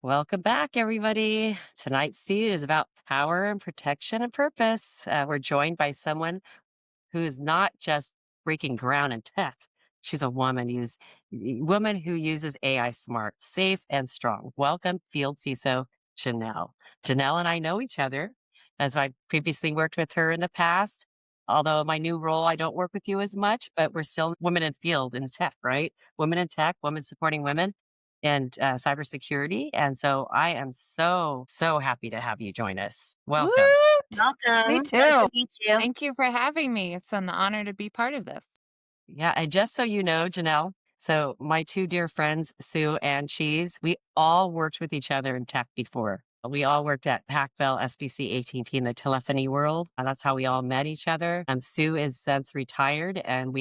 Welcome back, everybody. Tonight's seed is about power and protection and purpose. We're joined by someone who is not just breaking ground in tech. She's a woman who uses AI smart, safe, and strong. Welcome, Field CISO Janelle. Janelle and I know each other as I previously worked with her in the past. Although my new role, I don't work with you as much, but we're still women in field in tech, right? Women in tech, women supporting women and cybersecurity. And so I am so happy to have you join us. Welcome. Woot! Me Welcome. Nice too. to meet you. Thank you for having me. It's an honor to be part of this. Yeah, and just so you know, Janelle, so my two dear friends, Sue and Cheese, we all worked with each other in tech before. We all worked at Pac-Bell, SBC, AT&T in the telephony world. And that's how we all met each other. Sue is since retired, and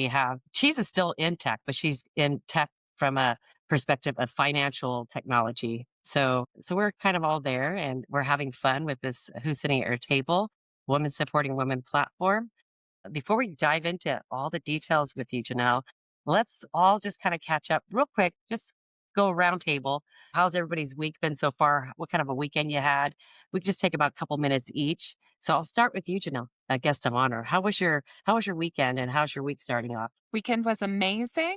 Cheese is still in tech, but she's in tech from a perspective of financial technology. So we're kind of all there, and we're having fun with this Who's Sitting at Your Table, Women Supporting Women platform. Before we dive into all the details with you, Janelle, let's all just kind of catch up real quick. Just go round table. How's everybody's week been so far? What kind of a weekend you had? We could just take about a couple minutes each. So I'll start with you, Janelle, a guest of honor. How was your weekend and how's your week starting off? Weekend was amazing.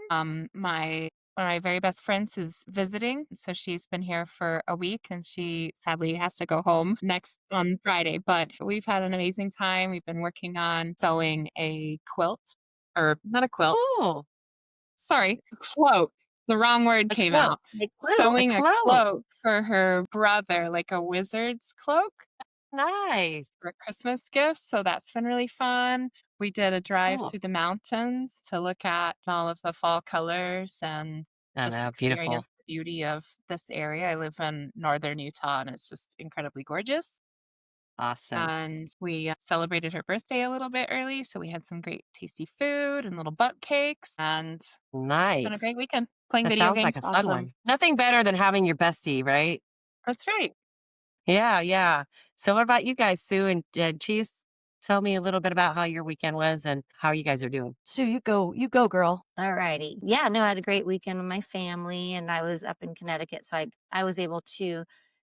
My one of my very best friends is visiting, so she's been here for a week, and she sadly has to go home next on Friday. But we've had an amazing time. We've been working on sewing a quilt, or not a quilt. Cool. Sorry, a cloak. The wrong word A came cloak. out. Like, woo. A Sewing a cloak. cloak for her brother, like a wizard's cloak, Nice. for a Christmas gift, so that's been really fun. We did a drive Cool. through the mountains to look at all of the fall colors and I just know. Beautiful. experience the beauty of this area. I live in northern Utah, and it's just incredibly gorgeous. Awesome. And we celebrated her birthday a little bit early, so we had some great tasty food and little butt cakes, and it's been a Nice. great weekend playing That video sounds like games. a fun Awesome. one. Nothing better than having your bestie, right? That's right. Yeah, yeah. So what about you guys, Sue and Cheese? Tell me a little bit about how your weekend was and how you guys are doing. Sue, you go, girl. All righty. Yeah, no, I had a great weekend with my family and I was up in Connecticut. So I was able to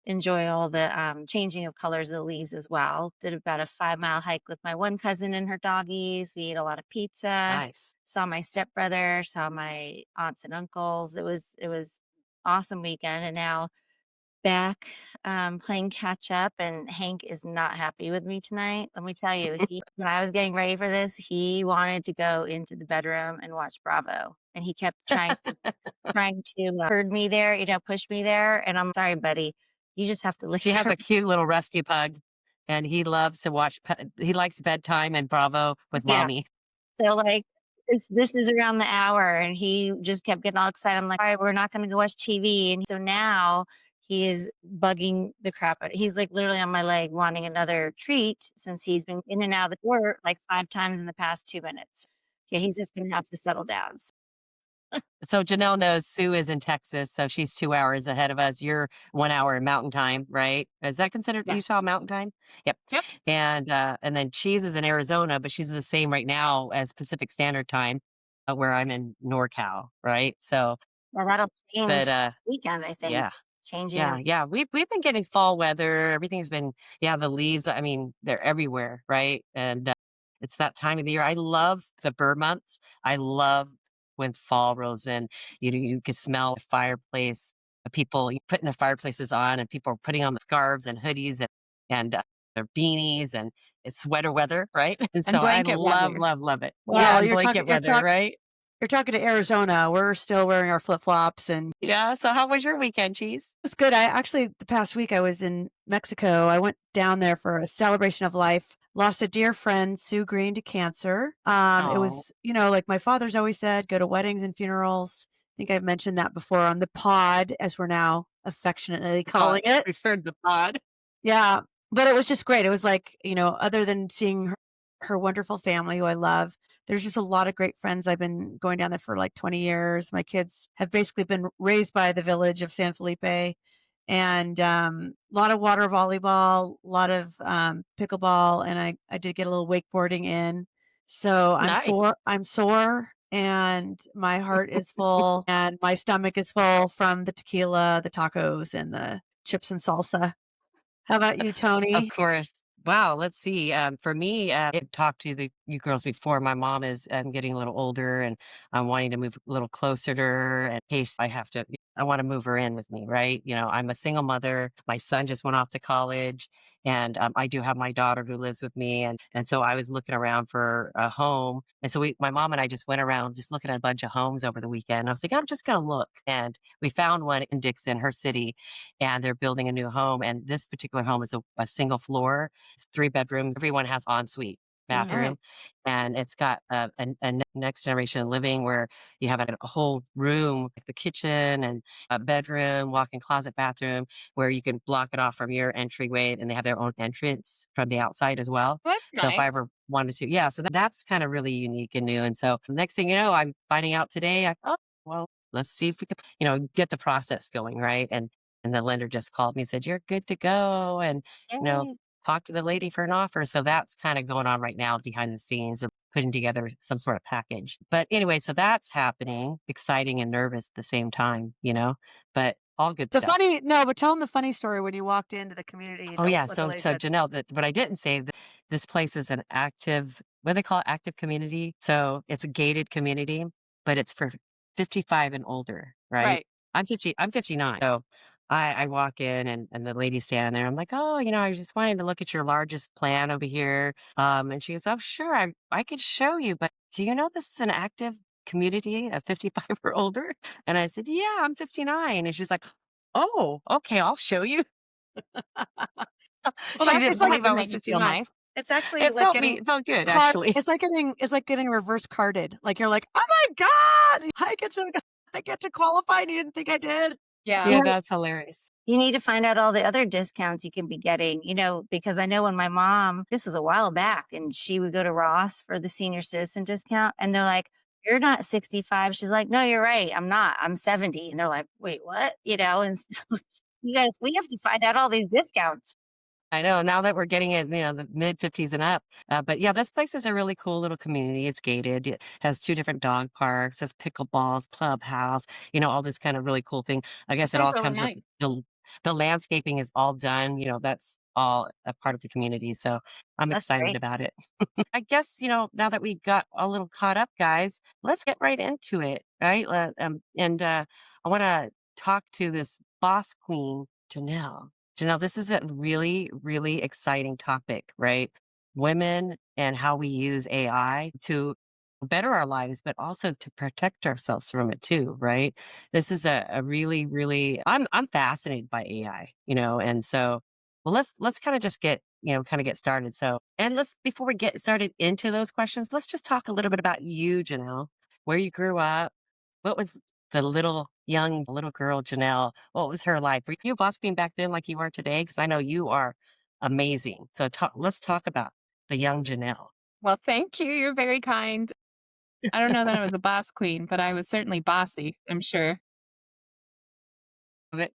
enjoy all the changing of colors of the leaves as well. Did about a 5 mile hike with my one cousin and her doggies. We ate a lot of pizza, Nice. saw my stepbrother, saw my aunts and uncles. It was awesome weekend. And now back playing catch up, and Hank is not happy with me tonight. Let me tell you, when I was getting ready for this, he wanted to go into the bedroom and watch Bravo, and he kept trying to herd me there, push me there. And I'm sorry, buddy, you just have to lick She has your a cute little rescue pug, and he loves to watch. He likes bedtime and Bravo with yeah. mommy. So like this is around the hour and he just kept getting all excited. I'm like, all right, we're not gonna go watch TV. And so now he is bugging the crap out. He's like literally on my leg wanting another treat since he's been in and out of the door like 5 times in the past 2 minutes. Yeah, he's just gonna have to settle down. So Janelle knows Sue is in Texas, so she's 2 hours ahead of us. You're 1 hour in Mountain Time, right? Is that considered Yes. Utah Mountain Time? Yep. Yep. And then Cheese is in Arizona, but she's in the same right now as Pacific Standard Time, where I'm in NorCal, right? So, Well, that'll but change weekend, I think. yeah. Changing Yeah, of yeah. We've been getting fall weather. Everything's been, yeah, the leaves, I mean, they're everywhere, right? And it's that time of the year. I love the burr months. I love when fall rolls in. You can smell the fireplace, people putting the fireplaces on, and people are putting on the scarves and hoodies and their beanies, and it's sweater weather, right? And And so I blanket love, weather. love, love it. Yeah, Well, and blanket weather, right? you're talking to Arizona. We're still wearing our flip-flops and Yeah. So how was your weekend, Cheese? it's good. I actually the past week I was in Mexico. I went down there for a celebration of life. Lost a dear friend, Sue Green, to cancer. It Oh, was, like my father's always said, go to weddings and funerals. I think I've mentioned that before on the pod, as we're now affectionately calling I it. preferred the pod. Yeah, but it was just great. It was like, other than seeing her wonderful family who I love, there's just a lot of great friends. I've been going down there for like 20 years. My kids have basically been raised by the village of San Felipe, and a lot of water volleyball, a lot of pickleball, and I did get a little wakeboarding in. So Nice. I'm sore, and my heart is full, and my stomach is full from the tequila, the tacos, and the chips and salsa. How about you, Of Tony? course. Wow, let's see. For me, I've talked to you girls before. My mom is getting a little older, and I'm wanting to move a little closer to her in case I want to move her in with me, right? I'm a single mother. My son just went off to college, and I do have my daughter who lives with me, and so I was looking around for a home, and so my mom and I just went around just looking at a bunch of homes over the weekend. I was like, I'm just gonna look, and we found one in Dixon, her city, and they're building a new home. And this particular home is a single floor. It's 3 bedrooms. Everyone has ensuite Mhm. bathroom, and it's got next generation living where you have a whole room, like the kitchen and a bedroom, walk-in closet, bathroom, where you can block it off from your entryway, and they have their own entrance from the outside as well. That's So if I nice. ever wanted to, yeah, so that's kind of really unique and new. And so next thing you know, I'm finding out today, oh, well, let's see if we could, get the process going, right? And the lender just called me and said, "You're good to go." And, you know, Yay. talk to the lady for an offer. So that's kind of going on right now behind the scenes of putting together some sort of package. But anyway, so that's happening, exciting and nervous at the same time, but all good The stuff. funny no, but tell them the funny story when you walked into the community, Oh, yeah. what the So, lady so said. Janelle, what I didn't say, this place is an active, what do they call it, active community. So it's a gated community, but it's for 55 and older, right? Right. I'm 59. So I walk in and the lady's standing there. I'm like, oh, I just wanted to look at your largest plan over here. And she goes, oh, sure, I could show you, but do you know this is an active community of 55 or older? And I said, yeah, I'm 59. And she's like, oh, okay, I'll show you. Well, She that didn't It's like believe would I was make you feel 59. nice. it's actually It like it felt good, card actually. it's like getting reverse carded. Like, you're like, "Oh my god! I get to qualify, and you didn't think I did?" Yeah. Yeah, Yeah, that's hilarious. you need to find out all the other discounts you can be getting, because I know when my mom, this was a while back, and she would go to Ross for the senior citizen discount, and they're like, "You're not 65." She's like, "No, you're right. I'm not. I'm 70." And they're like, "Wait, what?" And so we have to find out all these discounts. I know, now that we're getting it, the mid-50s and up. But yeah, this place is a really cool little community. It's gated. It has 2 different dog parks, has pickleballs, clubhouse, all this kind of really cool thing. I That guess it sounds all really comes with nice. the landscaping is all done, that's all a part of the community. So I'm That's excited great. about it. I guess, now that we got a little caught up, guys, let's get right into it, right? And I want to talk to this boss queen, Janelle. Janelle, this is a really, really exciting topic, right? Women and how we use AI to better our lives, but also to protect ourselves from it too, right? This is a really, really, I'm fascinated by AI, and so well, let's kind of just get started. So, and let's before we get started into those questions, let's just talk a little bit about you, Janelle, where you grew up. What was the little girl, Janelle? What was her life? Were you a boss queen back then like you are today? Because I know you are amazing. So let's talk about the young Janelle. Well, thank you. You're very kind. I don't know that I was a boss queen, but I was certainly bossy, I'm sure. Of it.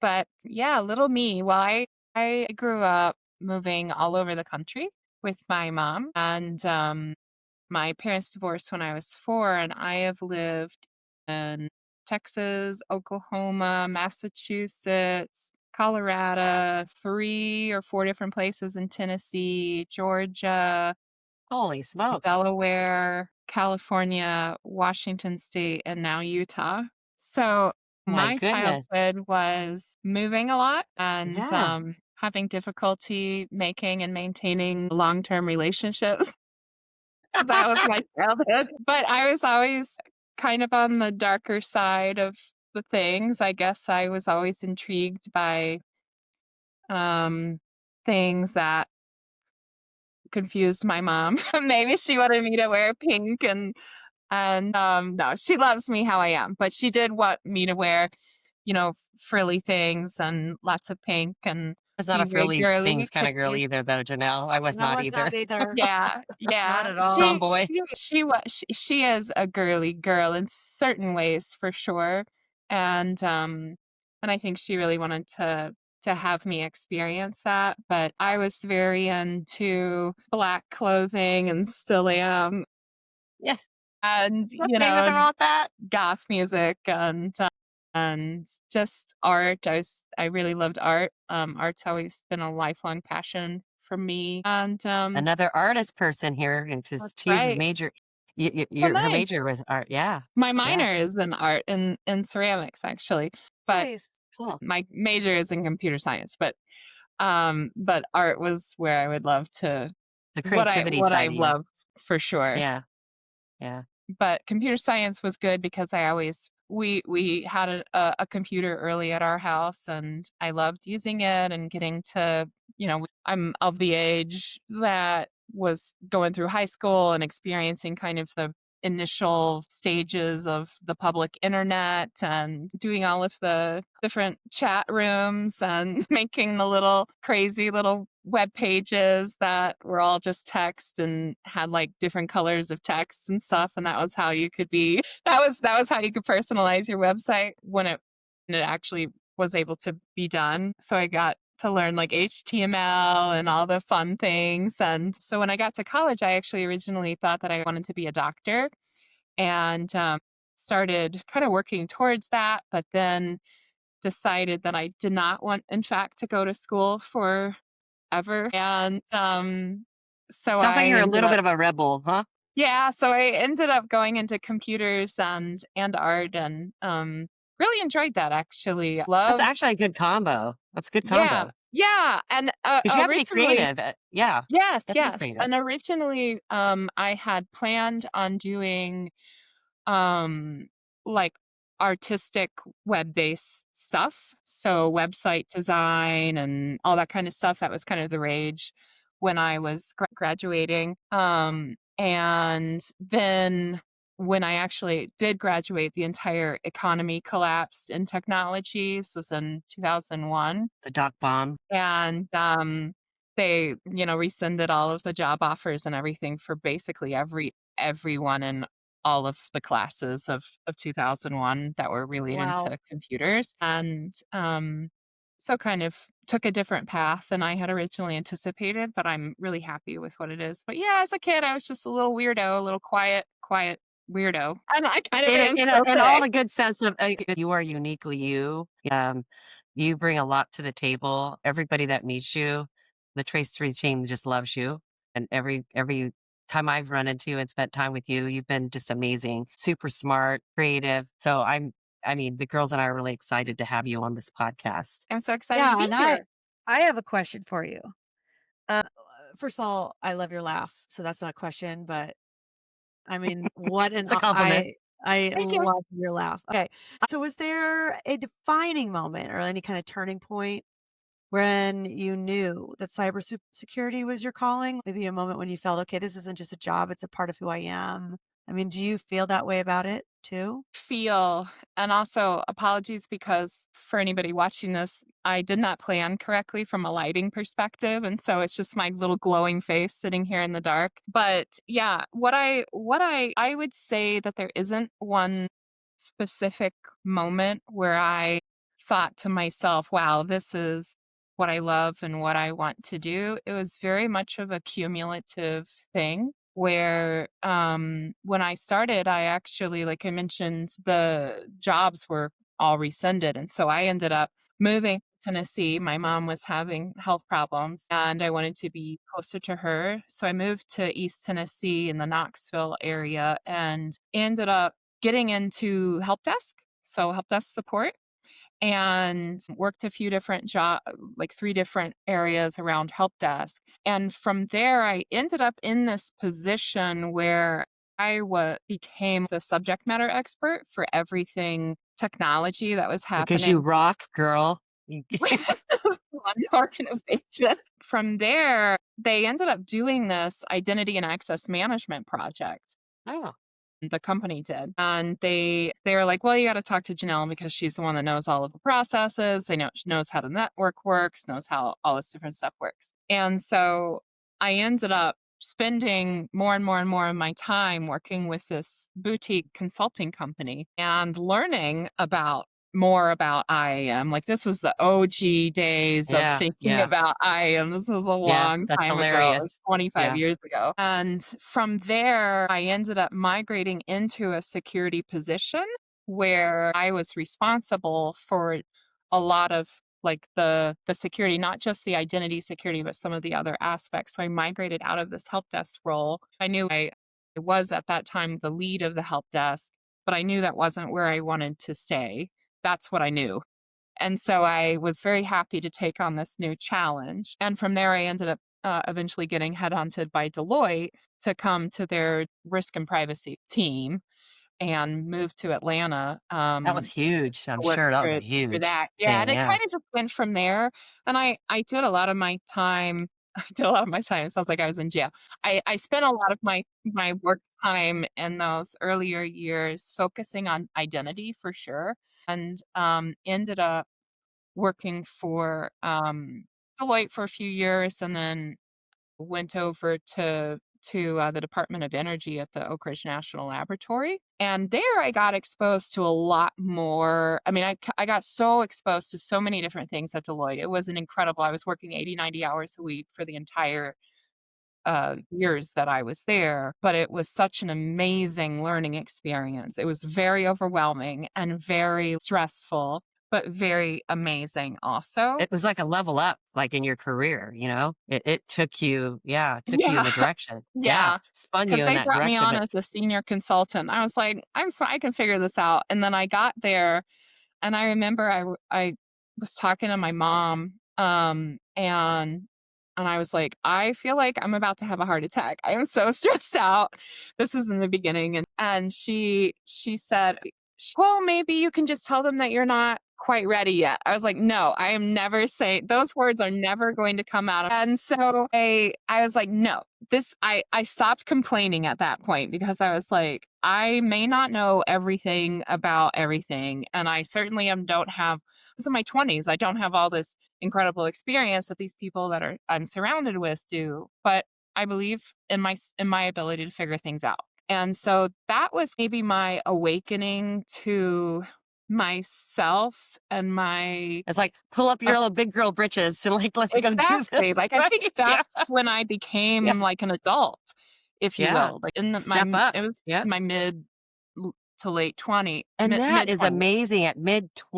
But yeah, little me. Well, I grew up moving all over the country with my mom, and my parents divorced when I was 4, and I have lived in Texas, Oklahoma, Massachusetts, Colorado, 3 or 4 different places in Tennessee, Georgia, Holy smokes. Delaware, California, Washington State, and now Utah. So My my goodness. childhood was moving a lot and Yeah. having difficulty making and maintaining long-term relationships. That was my childhood. But I was always kind of on the darker side of the things. I guess I was always intrigued by um, things that confused my mom. Maybe she wanted me to wear pink and no, she loves me how I am, but she did want me to wear, frilly things and lots of pink and I was not be a very frilly girly things kind because of girl she either, though, Janelle. I was I not was either. not either. yeah, Not yeah. at all. She Tomboy. she she was she is a girly girl in certain ways for sure. And I think she really wanted to have me experience that. But I was very into black clothing and still am. Yeah. And, Nothing wrong with that. goth music and and just art. I really loved art. Art's always been a lifelong passion for me. And Another artist person here, and that's just she's right. major. Oh, Her nice. major was art. Yeah, My yeah, minor is in art in ceramics, actually, but Nice. cool. my major is in computer science. But art was where I would love to The creativity what I side of you. loved for sure. Yeah, yeah. But computer science was good because I always we had a computer early at our house, and I loved using it and getting to, I'm of the age that was going through high school and experiencing kind of the initial stages of the public internet and doing all of the different chat rooms and making the little crazy little web pages that were all just text and had like different colors of text and stuff, and that was how you could be that was how you could personalize your website when it actually was able to be done. So I got to learn like HTML and all the fun things. And so when I got to college, I actually originally thought that I wanted to be a doctor, and started kind of working towards that, but then decided that I did not want, in fact, to go to school for ever. And so Sounds like I you're a ended little up bit of a rebel, huh? yeah, so I ended up going into computers and art, and really enjoyed that, actually. That's Loved actually a good combo. That's a good Yeah. combo Yeah, and because you have to be originally creative. Yeah, you yes, have to be yes. creative. And originally I had planned on doing um like artistic web-based stuff, so website design and all that kind of stuff. That was kind of the rage when I was graduating. And then when I actually did graduate, the entire economy collapsed in technology. This was in 2001. The doc bomb. And they, rescinded all of the job offers and everything for basically everyone in all of the classes of 2001 that were really Wow. into computers. And so kind of took a different path than I had originally anticipated, but I'm really happy with what it is. But yeah, as a kid, I was just a little weirdo, a little quiet weirdo. And I kind of In am still in all today. the good sense of you are uniquely you. You bring a lot to the table. Everybody that meets you, the Trace 3 team just loves you. And every time I've run into you and spent time with you, you've been just amazing, super smart, creative. So I mean, the girls and I are really excited to have you on this podcast. I'm so excited to Yeah, be and I here. I have a question for you. Uh, first of all, I love your laugh, so that's not a question, but I mean, what an It's a compliment. I Thank you. love your laugh. Okay. So was there a defining moment or any kind of turning point when you knew that security was your calling? Maybe a moment when you felt, okay, this isn't just a job, it's a part of who I am. I mean, do you feel that way about it too? Feel. And also apologies, because for anybody watching this, I did not plan correctly from a lighting perspective, and so it's just my little glowing face sitting here in the dark. But yeah, what I would say that there isn't one specific moment where I thought to myself, wow, this is what I love and what I want to do. It was very much of a cumulative thing where when I started, I actually, like I mentioned, the jobs were all rescinded. And so I ended up moving to Tennessee. My mom was having health problems and I wanted to be closer to her. So I moved to East Tennessee in the Knoxville area and ended up getting into help desk. So help desk support, and worked a few different job like 3 different areas around help desk. And from there, I ended up in this position where became the subject matter expert for everything technology that was Because you happening rock, girl. with this one organization. From there, they ended up doing this identity and access management project. Oh, The company did. And they were like, well, you got to talk to Janelle because she's the one that knows all of the processes. She knows how the network works, knows how all this different stuff works. And so I ended up spending more and more and more of my time working with this boutique consulting company and learning more about IAM. Like, this was the OG days of yeah, thinking yeah, about IAM. This was a yeah. long That's time ago. It was hilarious. 25 Yeah. years ago. And from there, I ended up migrating into a security position. where I was responsible for a lot of like the security, not just the identity security, but some of the other aspects. So I migrated out of this help desk role. I knew I was at that time the lead of the help desk, but I knew that wasn't where I wanted to stay. That's what I knew. And so I was very happy to take on this new challenge. And from there, I ended up eventually getting headhunted by Deloitte to come to their risk and privacy team and moved to Atlanta That was huge. I'm to work sure that was a through huge that. Yeah, thing. and it Yeah. kinda just went from there, and I did a lot of my time I did a lot of my time, it sounds like I was in jail. I spent a lot of my work time in those earlier years focusing on identity for sure, and, ended up working for, Deloitte for a few years and then went over to the Department of Energy at the Oak Ridge National Laboratory, and there I got exposed to a lot more. I mean, I got so exposed to so many different things at Deloitte. It was an incredible. I was working 80, 90 hours a week for the entire years that I was there, but it was such an amazing learning experience. It was very overwhelming and very stressful, but very amazing also. It was like a level up, like in your career, you know? It took you, yeah, it took you in Yeah. a direction. Yeah. Yeah, Spun because you in they that brought me direction. on But as a senior consultant. I was like, I can figure this out." And then I got there, and I remember I was talking to my mom, and I was like, "I feel like I'm about to have a heart attack. I am so stressed out." This was in the beginning, and she said, "Well, maybe you can just tell them that you're not quite ready yet." I was like, "No, I am never saying those words are never going to come out." And so I was like, "No, I stopped complaining at that point because I was like, I may not know everything about everything, and I certainly don't have this is in my 20s. I don't have all this incredible experience that these people that I'm surrounded with do, but I believe in my ability to figure things out." And so that was maybe my awakening to myself and my it's like, pull up your uh, little big girl britches and like, let's go do exactly, this. like, I think Right. Yeah. that's when I Yeah. became, like, an adult, if you Yeah. will, like, in the my Step up. it was Yep. my mid l to late And that is mid-20s. amazing. At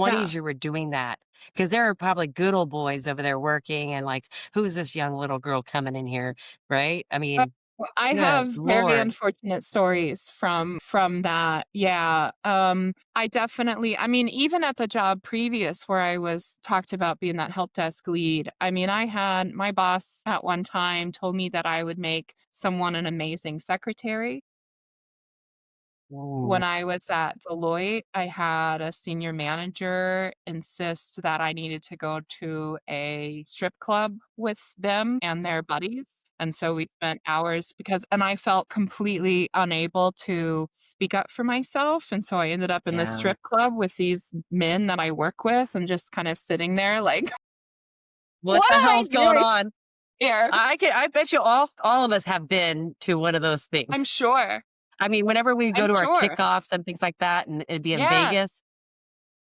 Yeah. mid-20s, you were doing that because there are probably good old boys over there working and like, who's this young little girl coming in here? Right. I Uh, mean, I good have very Lord. unfortunate stories from that. Yeah. I definitely I mean, even at the job previous where I was talked about being that help desk lead, I mean, I had my boss at one time told me that I would make someone an amazing secretary. Ooh, When I was at Deloitte, I had a senior manager insist that I needed to go to a strip club with them and their buddies. And so we spent hours and I felt completely unable to speak up for myself. And so I ended up in this yeah. strip club with these men that I work with and just kind of sitting there like, What what the am I hell's going doing on? here? I bet you all of us have been to one of those I'm things. sure. I mean, whenever we go I'm to our sure. kickoffs and things like that, and it'd be in Yes. Vegas,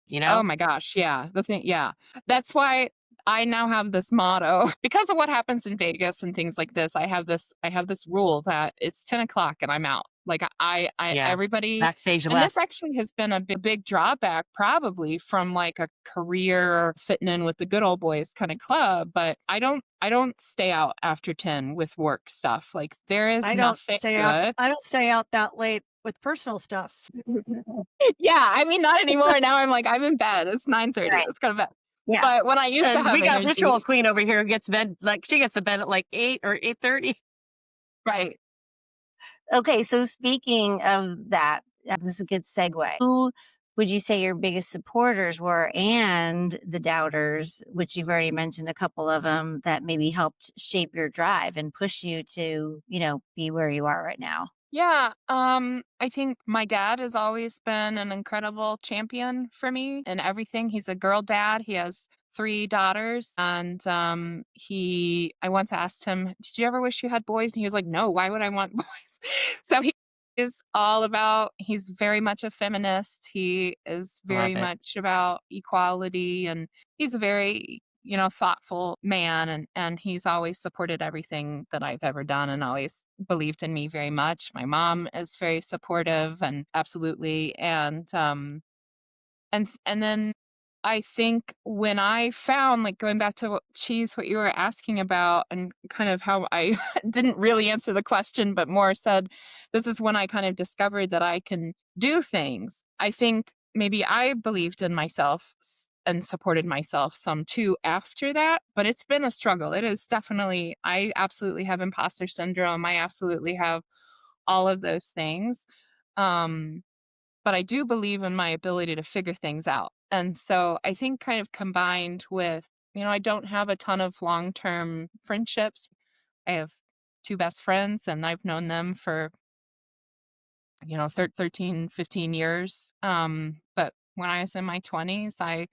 you Oh know? my gosh, yeah, yeah. That's why I now have this motto because of what happens in Vegas and things like this, I have this rule that it's 10 o'clock and I'm out. Like, I Yeah. everybody Backstage and this left. actually has been a big drawback probably from, like, a career fitting in with the good old boys kinda club, but I don't stay out after 10 with work stuff, like, there is nothing good. I don't stay out that late with personal stuff. Yeah, I mean, not anymore, now I'm like, "I'm in bed, it's 9:30, Right. let's go to bed." Yeah. But when I used to And have we got Ritual energy. Queen over here who gets bed like she gets to bed at like 8 or 8:30. Right. Okay, so speaking of that, this is a good segue. Who would you say your biggest supporters were and the doubters, which you've already mentioned a couple of them that maybe helped shape your drive and push you to, be where you are right now? Yeah, I think my dad has always been an incredible champion for me and everything. He's a girl dad. He has 3 daughters, and, I once asked him, "Did you ever wish you had boys?" And he was like, "No, why would I want boys?" So he is all about he's very much a feminist. He is Love very it. much about equality, and he's a very, thoughtful man, and he's always supported everything that I've ever done and always believed in me very much. My mom is very supportive and absolutely. And And then I think when I found, like, going back to what you were asking about, and kind of how I didn't really answer the question, but more said, this is when I kind of discovered that I can do things. I think maybe I believed in myself and supported myself some too after that, but it's been a struggle. It is definitely, I absolutely have imposter syndrome. I absolutely have all of those things. Um, but I do believe in my ability to figure things out. And so I think, kind of combined with, I don't have a ton of long-term friendships. I have two best friends, and I've known them for, 13, 15 years. But when I was in my 20s, I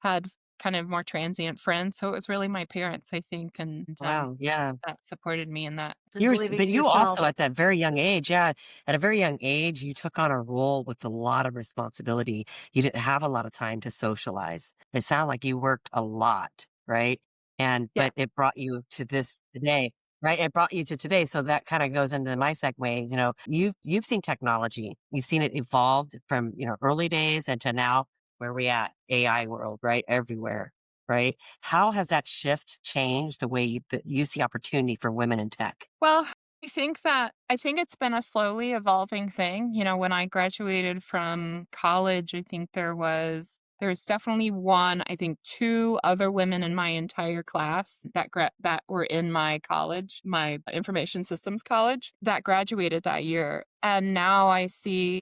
had kind of more transient friends. So it was really my parents, I think, and Wow. Yeah. that supported me in that. And believing But in you also yourself. at that very young age, yeah, at a very young age, you took on a role with a lot of responsibility. You didn't have a lot of time to socialize. It sounded like you worked a lot, right? Yeah. But it brought you to this today, right? It brought you to today. So that kind of goes into my segues. You've seen technology, you've seen it evolved from, early days and to now where we at AI world, right? Everywhere, right? How has that shift changed the way that you see opportunity for women in tech? Well, I think it's been a slowly evolving thing. When I graduated from college, I think there's definitely one, I think two other women in my entire class that were in my college, my information systems college, that graduated that year. And now I see,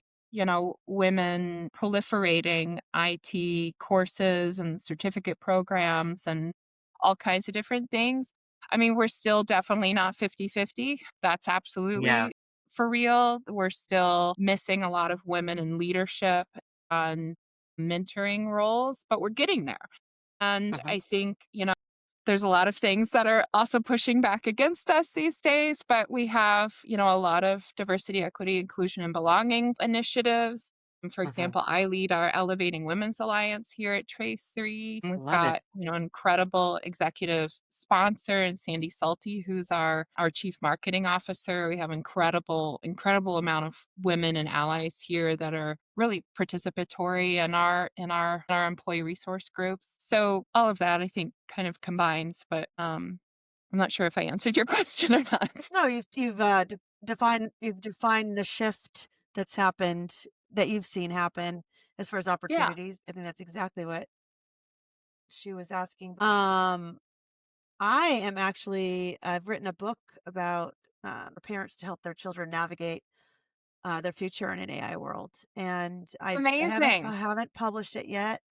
women proliferating IT courses and certificate programs and all kinds of different things. I mean, we're still definitely not 50-50. That's Yeah. absolutely for real. We're still missing a lot of women in leadership and mentoring roles, but we're getting there. And Mhm. I think, there's a lot of things that are also pushing back against us these days, but we have, a lot of diversity, equity, inclusion, and belonging initiatives. For Mhm. example, I lead our Elevating Women's Alliance here at Trace 3. And we've Love it. got, incredible executive sponsor and Sandy Salty, who's our chief marketing officer. We have incredible amount of women and allies here that are really participatory in our employee resource groups. So all of that, I think, kind of combines, but I'm not sure if I answered your question or not. No, you've defined the shift that's happened, that you've seen happen as far as Yeah. opportunities. I think that's exactly what she was asking. I am actually I've written a book about for parents to help their children navigate their future in an AI world, and It's I amazing. haven't published it yet.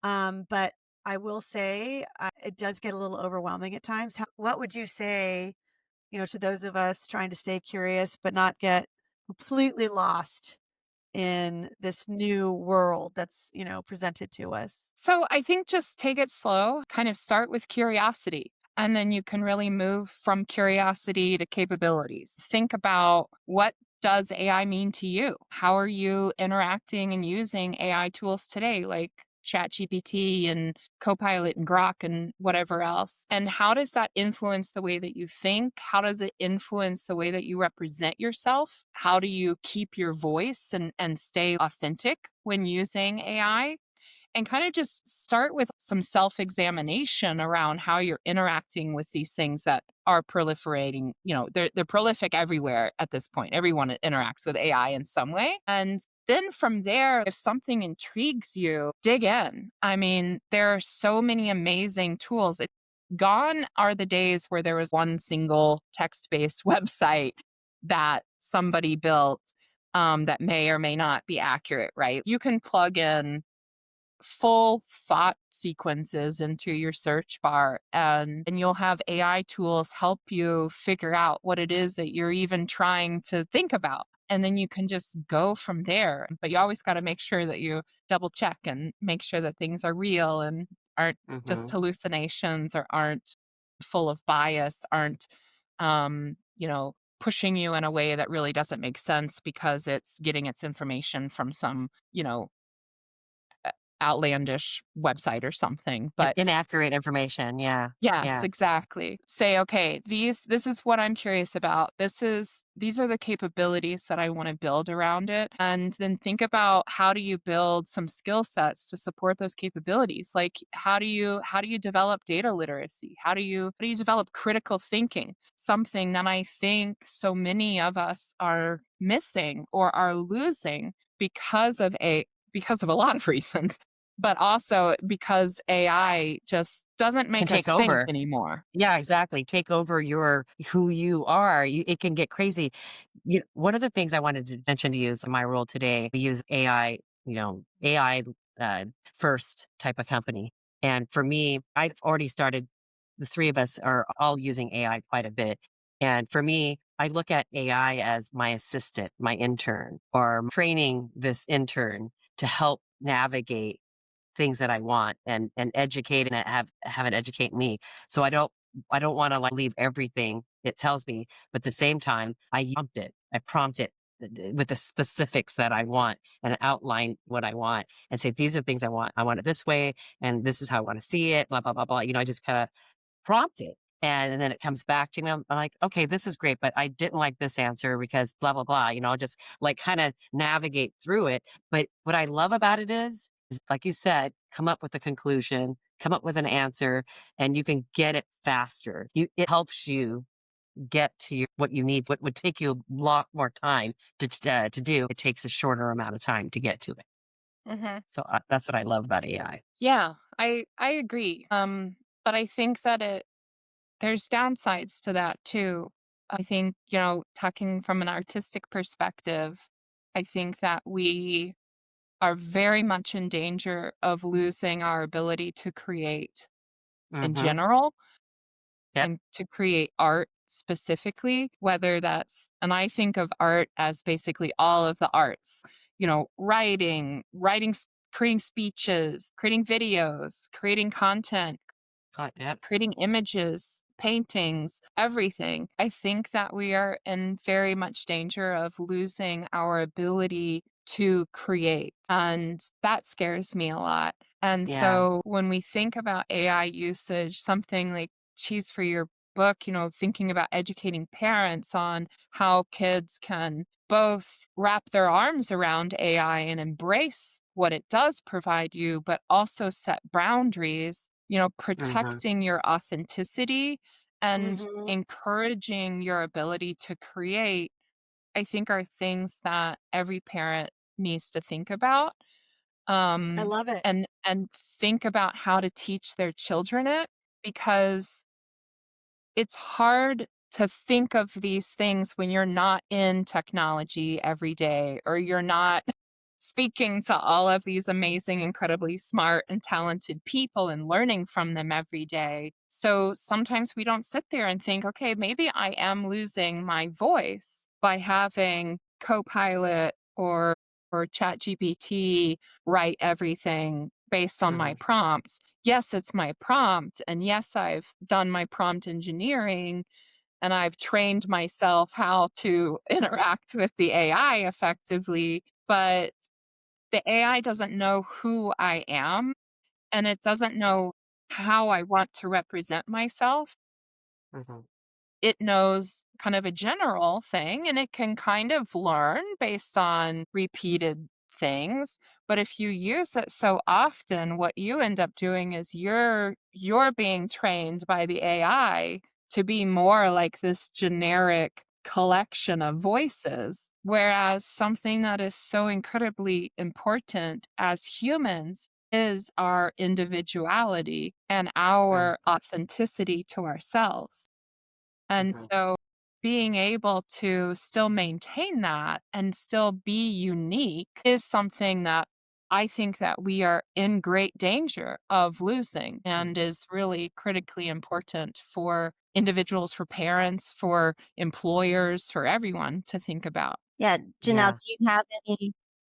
But I will say it does get a little overwhelming at times. What would you say, to those of us trying to stay curious but not get completely lost in this new world that's, presented to us? So I think just take it slow, kind of start with curiosity, and then you can really move from curiosity to capabilities. Think about, what does AI mean to you? How are you interacting and using AI tools today, like ChatGPT and Copilot and Grok and whatever else? And how does that influence the way that you think? How does it influence the way that you represent yourself? How do you keep your voice and stay authentic when using AI? And kind of just start with some self examination around how you're interacting with these things that are proliferating. They're prolific everywhere at this point. Everyone interacts with AI in some way. And then from there, if something intrigues you, dig in. I mean, there are so many amazing tools. Gone are the days where there was one single text based website that somebody built, that may or may not be accurate, right? You can plug in full thought sequences into your search bar, and you'll have AI tools help you figure out what it is that you're even trying to think about. And then you can just go from there. But you always got to make sure that you double check and make sure that things are real and aren't just Mhm. hallucinations, or aren't full of bias, aren't, pushing you in a way that really doesn't make sense because it's getting its information from some, outlandish website or something. But Inaccurate information. Yeah. yes, Yeah. exactly. Say, okay, this is what I'm curious about. These are the capabilities that I want to build around it. And then think about, how do you build some skill sets to support those capabilities? Like, how do you develop data literacy? How do you develop critical thinking? Something that I think so many of us are missing or are losing because of a lot of reasons, but also because AI just doesn't Can make take us think over. anymore. Yeah, exactly. Take over who you are. It can get crazy. One of the things I wanted to mention to you is in my role today, we use AI, AI first type of company. And for me, I've already started, the three of us are all using AI quite a bit. And for me, I look at AI as my assistant, my intern, or training this intern to help navigate things that I want and educate and have it educate me. So I don't want to like leave everything it tells me, but at the same time, I prompt it with the specifics that I want and outline what I want and say, these are the things I want. I want it this way. And this is how I want to see it, blah, blah, blah, blah. I just kind of prompt it. And then it comes back to me. I'm like, okay, this is great, but I didn't like this answer because blah, blah, blah. I'll just like kind of navigate through it. But what I love about it is, like you said, come up with a conclusion, come up with an answer, and you can get it faster. It helps you get to what you need. What would take you a lot more time to do, it takes a shorter amount of time to get to it. Hmm. So that's what I love about AI. Yeah, I agree. But I think that there's downsides to that too. I think, talking from an artistic perspective, I think that we are very much in danger of losing our ability to create in Mm-hmm. general, Yep. and to create art specifically, whether that's, and I think of art as basically all of the arts, writing, creating speeches, creating videos, creating content, Yep. creating images, paintings, everything. I think that we are in very much danger of losing our ability to create. And that scares me a lot. And Yeah. so when we think about AI usage, something like Cheese for Your Book, thinking about educating parents on how kids can both wrap their arms around AI and embrace what it does provide you, but also set boundaries, Mm-hmm. protecting your authenticity and Hmm. encouraging your ability to create, I think are things that every parent needs to think about, I love it. and think about how to teach their children it, because it's hard to think of these things when you're not in technology every day, or you're not speaking to all of these amazing, incredibly smart and talented people and learning from them every day. So sometimes we don't sit there and think, okay, maybe I am losing my voice by having Copilot or ChatGPT write everything based on my Mm-hmm. prompts. Yes, it's my prompt. And yes, I've done my prompt engineering and I've trained myself how to interact with the AI effectively. But the AI doesn't know who I am, and it doesn't know how I want to represent myself. Mm-hmm. It knows kind of a general thing, and it can kind of learn based on repeated things. But if you use it so often, what you end up doing is you're being trained by the AI to be more like this generic collection of voices, whereas something that is so incredibly important as humans is our individuality and our authenticity to ourselves. And Mm-hmm. so being able to still maintain that and still be unique is something that I think that we are in great danger of losing, and is really critically important for individuals, for parents, for employers, for everyone to think about. Yeah, Janelle,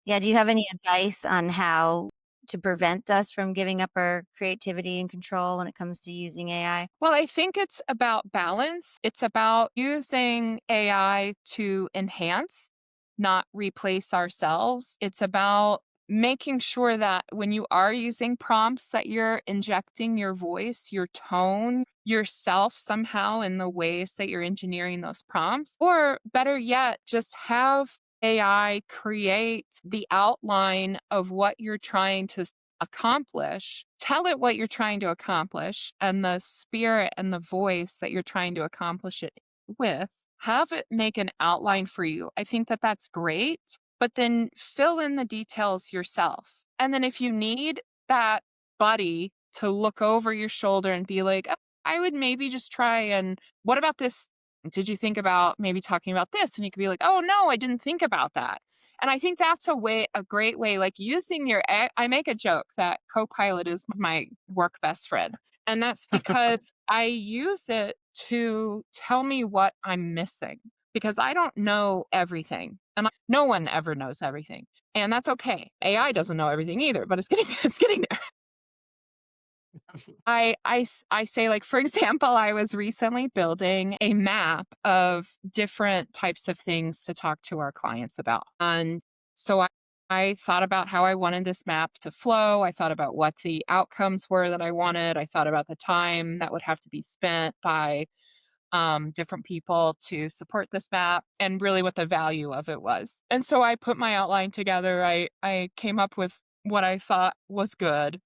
Yeah. do you have any advice on how to prevent us from giving up our creativity and control when it comes to using AI? Well, I think it's about balance. It's about using AI to enhance, not replace ourselves. It's about making sure that when you are using prompts that you're injecting your voice, your tone, yourself somehow in the ways that you're engineering those prompts. Or better yet, just have AI create the outline of what you're trying to accomplish. Tell it what you're trying to accomplish and the spirit and the voice that you're trying to accomplish it with. Have it make an outline for you. I think that that's great, but then fill in the details yourself. And then if you need that buddy to look over your shoulder and be like, "Oh, I would maybe just try and what about this? Did you think about maybe talking about this?" And you could be like, "Oh no, I didn't think about that." And I think that's a great way, like using I make a joke that Copilot is my work best friend. And that's because I use it to tell me what I'm missing because I don't know everything. And no one ever knows everything. And that's okay. AI doesn't know everything either, but it's getting it's getting there. I say, like, for example, I was recently building a map of different types of things to talk to our clients about. And so I thought about how I wanted this map to flow. I thought about what the outcomes were that I wanted. I thought about the time that would have to be spent by different people to support this map and really what the value of it was. And so I put my outline together. I came up with what I thought was good.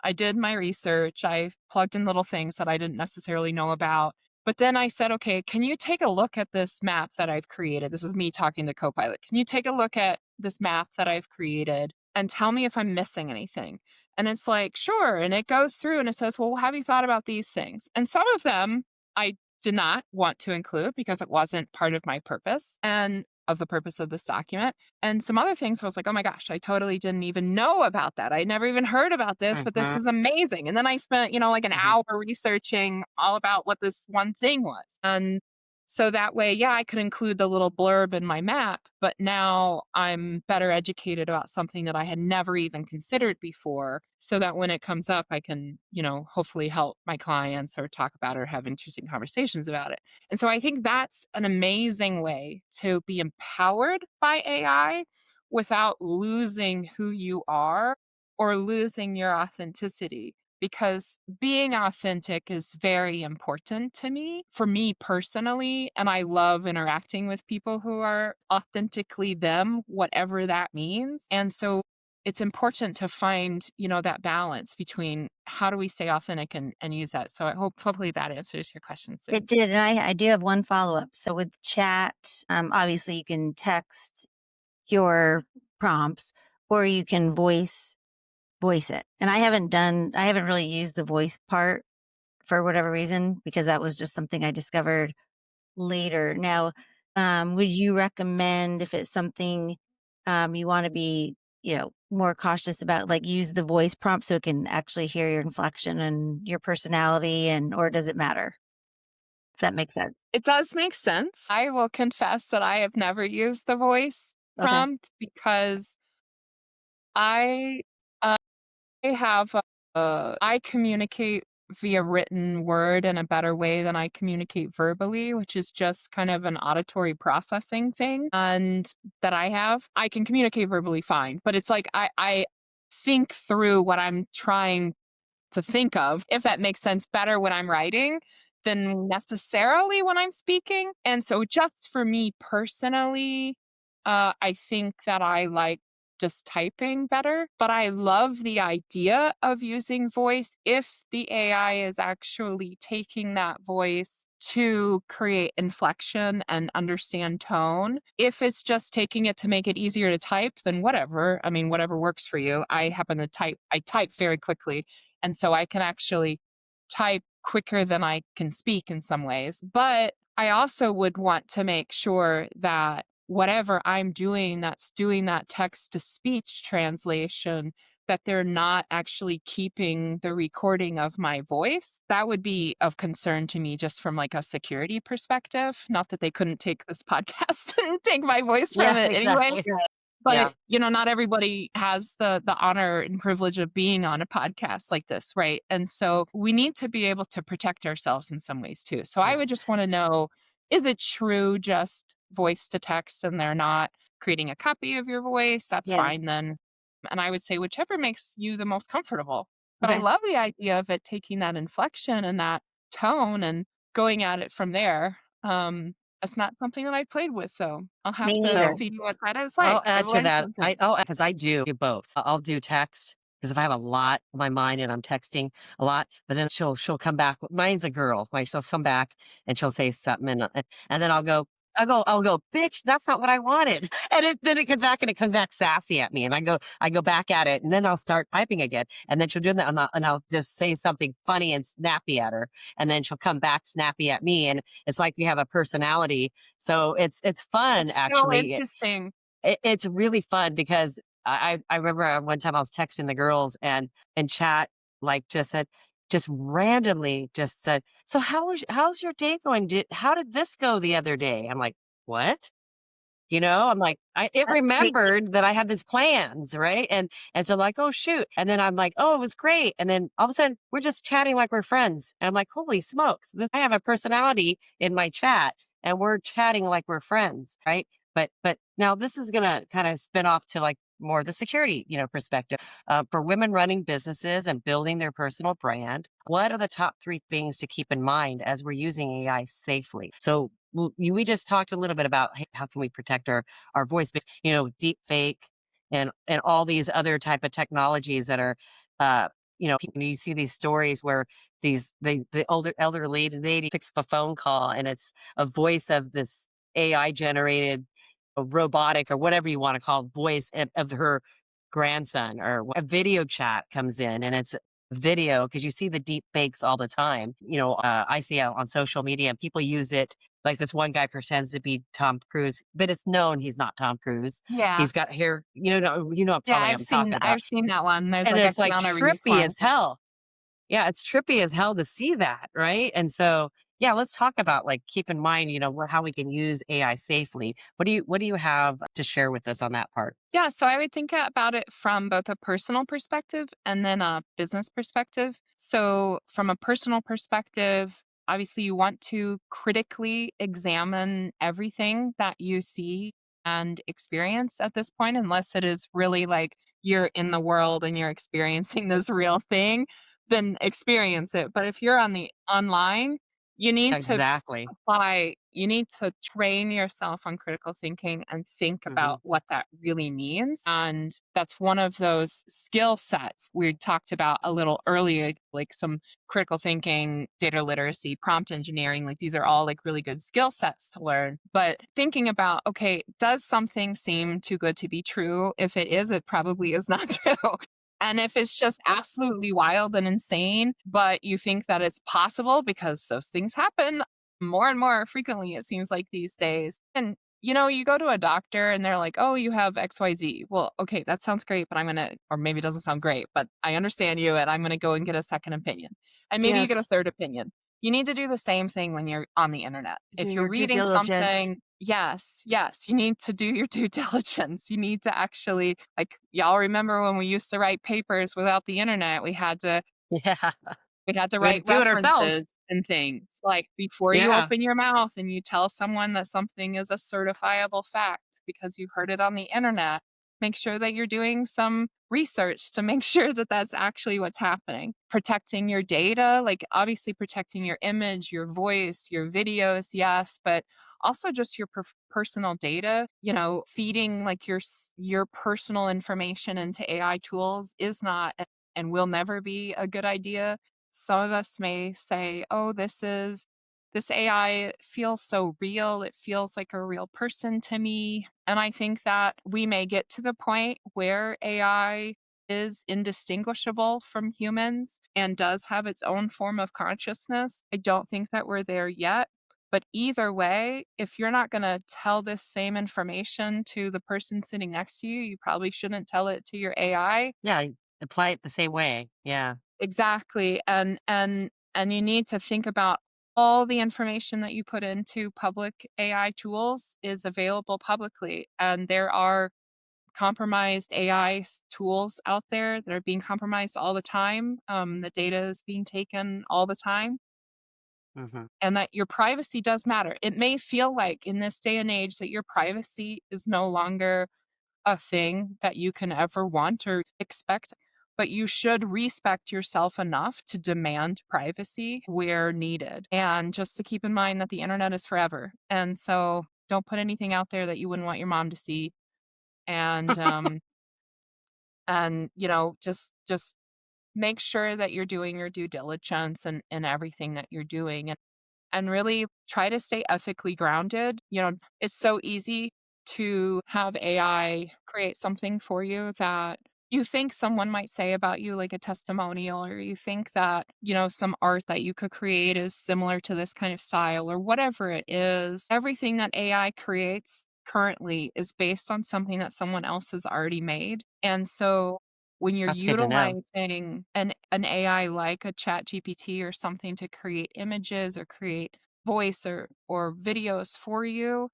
I did my research. I plugged in little things that I didn't necessarily know about. But then I said, okay, can you take a look at this map that I've created? This is me talking to Copilot. Can you take a look at this map that I've created and tell me if I'm missing anything? And it's like, sure. And it goes through and it says, well, have you thought about these things? And some of them I did not want to include because it wasn't part of my purpose and of the purpose of this document. And some other things I was like, oh my gosh, I totally didn't even know about that. I never even heard about this, but this Mhm, is amazing. And then I spent, like an mhm. hour researching all about what this one thing was. And so that way, yeah, I could include the little blurb in my map, but now I'm better educated about something that I had never even considered before so that when it comes up, I can, hopefully help my clients or talk about it or have interesting conversations about it. And so I think that's an amazing way to be empowered by AI without losing who you are or losing your authenticity because being authentic is very important to me, for me personally. And I love interacting with people who are authentically them, whatever that means. And so it's important to find, that balance between how do we stay authentic and use that. So hopefully that answers your question, Sue. It did, and I do have one follow-up. So with chat, obviously you can text your prompts or you can voice it. And I haven't really used the voice part for whatever reason because that was just something I discovered later. Now, would you recommend if it's something you want to be, more cautious about, like use the voice prompt so it can actually hear your inflection and your personality, and or does it matter? If that makes sense. It does make sense. I will confess that I have never used the voice Okay. prompt because I uh, I have I communicate via written word in a better way than I communicate verbally, which is just kind of an auditory processing thing. And that I have, I can communicate verbally fine, but it's like I think through what I'm trying to think of, if that makes sense, better when I'm writing than necessarily when I'm speaking. And so, just for me personally, I think that I like just typing better, but I love the idea of using voice if the AI is actually taking that voice to create inflection and understand tone. If it's just taking it to make it easier to type, then whatever. I mean, whatever works for you. I type very quickly. And so I can actually type quicker than I can speak in some ways. But I also would want to make sure that whatever I'm doing that's doing that text to speech translation, that they're not actually keeping the recording of my voice. That would be of concern to me just from like a security perspective. Not that they couldn't take this podcast and take my voice from Yeah, it anyway. exactly. Yeah. But, not everybody has the honor and privilege of being on a podcast like this, right? And so we need to be able to protect ourselves in some ways too. So I Yeah. would just want to know, is it true just voice to text and they're not creating a copy of your voice? That's Yeah. fine then. And I would say whichever makes you the most comfortable. But I Okay. love the idea of it taking that inflection and that tone and going at it from there. That's not something that I played with, though. I'll have Me to neither. So see what that is I'll like. I've add to learned that. something. Because I do both. I'll do text because if I have a lot on my mind and I'm texting a lot, but then she'll come back. Mine's a girl, right? She'll come back and she'll say something, and then I'll go, bitch. That's not what I wanted. And then it comes back and it comes back sassy at me, and I go back at it, and then I'll start typing again, and then she'll do that, and I'll just say something funny and snappy at her, and then she'll come back snappy at me, and it's like we have a personality. So it's fun That's so actually. interesting. It's really fun because I remember one time I was texting the girls and chat like just randomly just said, "So how's your day going? How did this go the other day?" I'm like, "What?" I'm like, it That's great. remembered that I had these plans, right? And so I'm like, oh shoot. And then I'm like, oh, it was great. And then all of a sudden we're just chatting like we're friends. And I'm like, holy smokes, I have a personality in my chat and we're chatting like we're friends, right? But now this is gonna kind of spin off to like more the security, perspective. For women running businesses and building their personal brand, what are the top three things to keep in mind as we're using AI safely? So we just talked a little bit about hey, how can we protect our voice, but deep fake and all these other type of technologies that are, you see these stories where the elder lady picks up a phone call and it's a voice of this AI generated robotic or whatever you want to call it, voice of her grandson, or a video chat comes in and it's video because you see the deep fakes all the time. I see out on social media and people use it. Like this one guy pretends to be Tom Cruise, but it's known he's not Tom Cruise. Yeah. He's got hair, Yeah, probably I'm talking about. I've seen that one. There's And like a it's like Keanu Reeves trippy one. as hell. Yeah, it's trippy as hell to see that, right? And so, yeah, let's talk about like keep in mind, how we can use AI safely. What do you have to share with us on that part? Yeah, so I would think about it from both a personal perspective and then a business perspective. So, from a personal perspective, obviously you want to critically examine everything that you see and experience at this point, unless it is really like you're in the world and you're experiencing this real thing, then experience it. But if you're on the online, you need to Exactly. you need to train yourself on critical thinking and think Hmm. about what that really means. And that's one of those skill sets we talked about a little earlier, like some critical thinking, data literacy, prompt engineering. Like these are all like really good skill sets to learn. But thinking about, okay, does something seem too good to be true? If it is, it probably is not true. And if it's just absolutely wild and insane, but you think that it's possible because those things happen more and more frequently, it seems like these days. And, you go to a doctor and they're like, oh, you have XYZ. Well, okay, that sounds great, but or maybe it doesn't sound great, but I understand you and I'm going to go and get a second opinion. And maybe you get a Yes. third opinion. You need to do the same thing when you're on the internet. Do If you're your due reading diligence. something, yes, you need to do your due diligence. You need to actually, like, y'all remember when we used to write papers without the internet? Yeah. We had to We had to write do it ourselves. references and things. Like, before you Yeah. open your mouth and you tell someone that something is a certifiable fact because you heard it on the internet, make sure that you're doing some research to make sure that that's actually what's happening. Protecting your data, like obviously protecting your image, your voice, your videos, yes, but also just your personal data. Feeding like your personal information into AI tools is not and will never be a good idea. Some of us may say, oh, this AI feels so real. It feels like a real person to me. And I think that we may get to the point where AI is indistinguishable from humans and does have its own form of consciousness. I don't think that we're there yet. But either way, if you're not going to tell this same information to the person sitting next to you, you probably shouldn't tell it to your AI. Yeah. Apply it the same way. Yeah. Exactly, and you need to think about all the information that you put into public AI tools is available publicly, and there are compromised AI tools out there that are being compromised all the time. The data is being taken all the time, Hmm. and that your privacy does matter. It may feel like in this day and age that your privacy is no longer a thing that you can ever want or expect, but you should respect yourself enough to demand privacy where needed. And just to keep in mind that the internet is forever. And so don't put anything out there that you wouldn't want your mom to see. And just make sure that you're doing your due diligence and everything that you're doing. And really try to stay ethically grounded. It's so easy to have AI create something for you that you think someone might say about you, like a testimonial, or you think that, some art that you could create is similar to this kind of style or whatever it is. Everything that AI creates currently is based on something that someone else has already made. And so when you're That's good to know. utilizing an AI like a chat GPT or something to create images or create voice or videos for you,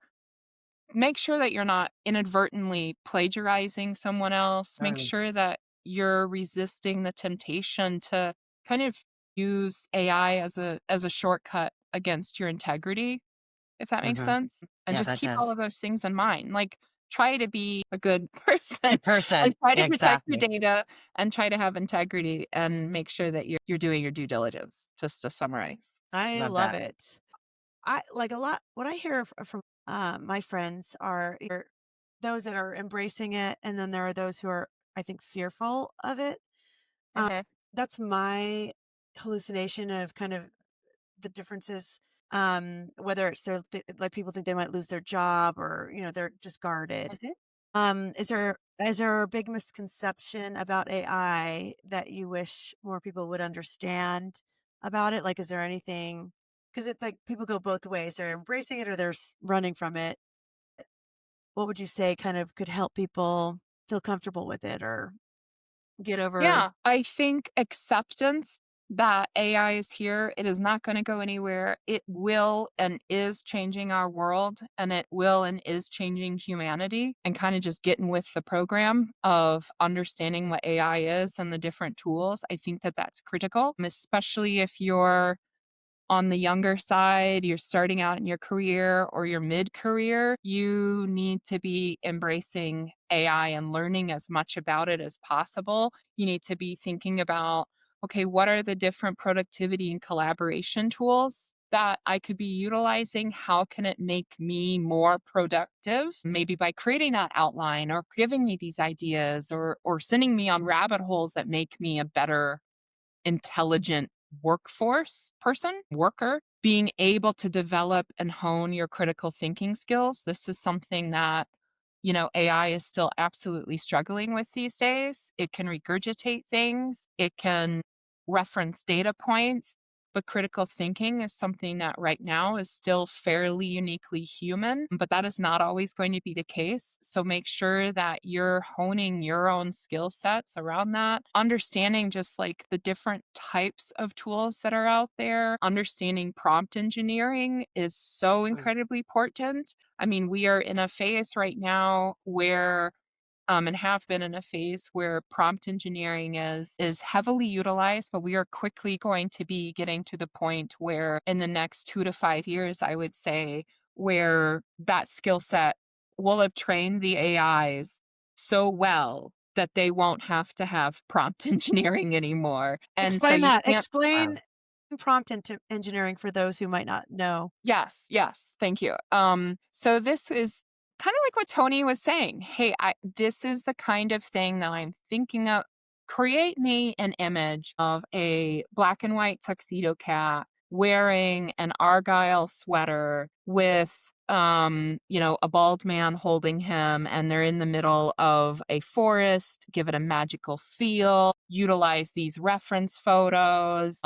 make sure that you're not inadvertently plagiarizing someone else. Make Mm, sure that you're resisting the temptation to kind of use AI as a shortcut against your integrity, if that makes mhm. sense. And Yeah, just that keep all does. of those things in mind. Like, try to be a good person. Good person. Like, try to protect your Exactly. data and try to have integrity and make sure that you're doing your due diligence, just to summarize. I Love love that. it. I like a lot. What I hear from my friends are those that are embracing it, and then there are those who are, I think, fearful of it. Um, Mhm, that's my hallucination of kind of the differences. Whether it's like people think they might lose their job, or they're just guarded. mhm. Is there a big misconception about AI that you wish more people would understand about it? Like, is there anything? Because it's like people go both ways. They're embracing it or they're running from it. What would you say kind of could help people feel comfortable with it or get over? Yeah, I think acceptance that AI is here, it is not gonna go anywhere. It will and is changing our world, and it will and is changing humanity, and kinda just getting with the program of understanding what AI is and the different tools. I think that that's critical, especially if you're on the younger side, you're starting out in your career or your mid-career, you need to be embracing AI and learning as much about it as possible. You need to be thinking about, okay, what are the different productivity and collaboration tools that I could be utilizing? How can it make me more productive? Maybe by creating that outline or giving me these ideas or sending me on rabbit holes that make me a better intelligent workforce person, worker, being able to develop and hone your critical thinking skills. This is something that, AI is still absolutely struggling with these days. It can regurgitate things, it can reference data points, but critical thinking is something that right now is still fairly uniquely human, but that is not always going to be the case. So make sure that you're honing your own skill sets around that, understanding just like the different types of tools that are out there. Understanding prompt engineering is so Mm, incredibly important. I mean, we are in a phase right now where and have been in a phase where prompt engineering is heavily utilized, but we are quickly going to be getting to the point where in the next 2 to 5 years, I would say, where that skill set will have trained the AIs so well that they won't have to have prompt engineering anymore. And so Explain you that. can't. Explain wow. prompt engineering for those who might not know. Yes, yes, thank you. So this is kind of like what Tony was saying. Hey, this is the kind of thing that I'm thinking of. Create me an image of a black and white tuxedo cat wearing an argyle sweater with a bald man holding him, and they're in the middle of a forest. Give it a magical feel. Utilize these reference photos.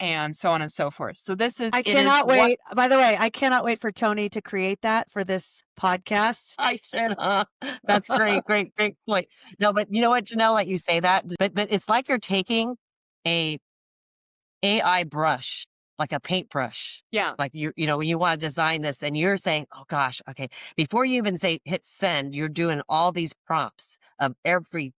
And so on and so forth. So I it is cannot what. wait. By the way, I cannot wait for Tony to create that for this podcast. I should, huh? That's great, great, great point. No, but you know what, Janelle, let you say that, but it's like you're taking a AI brush, like a paintbrush. Yeah. Like when you want to design this and you're saying, oh gosh, okay, before you even say hit send, you're doing all these prompts of every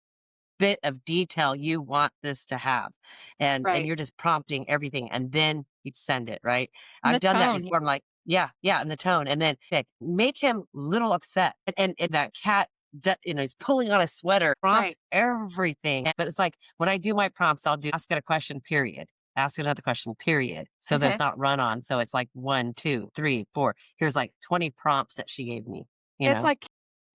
bit of detail you want this to have. And Right. you're just prompting everything and then you'd send it, right? And I've the done that tone. before. I'm like, yeah, yeah, and the tone. And then okay, make him a little upset. And that cat he's pulling on a sweater, prompt Right. everything. But it's like when I do my prompts, I'll do ask it a question, period. Ask another question, period. So there's Okay. not run on. So it's like 1, 2, 3, 4. Here's like 20 prompts that she gave me, you It's know? like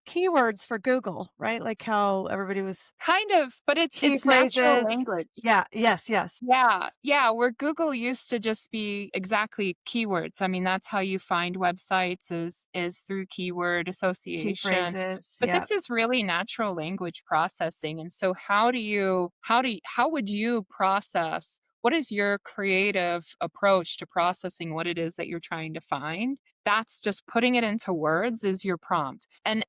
keywords for Google, right? Like how everybody was Kind of, but key it's natural phrases. language. Yeah, yes, yes. Yeah, yeah, where Google used to just be exactly keywords. I mean, that's how you find websites is through keyword Key association. phrases. But Yeah. this is really natural language processing. And so how would you process what is your creative approach to processing what it is that you're trying to find? That's just putting it into words is your prompt. And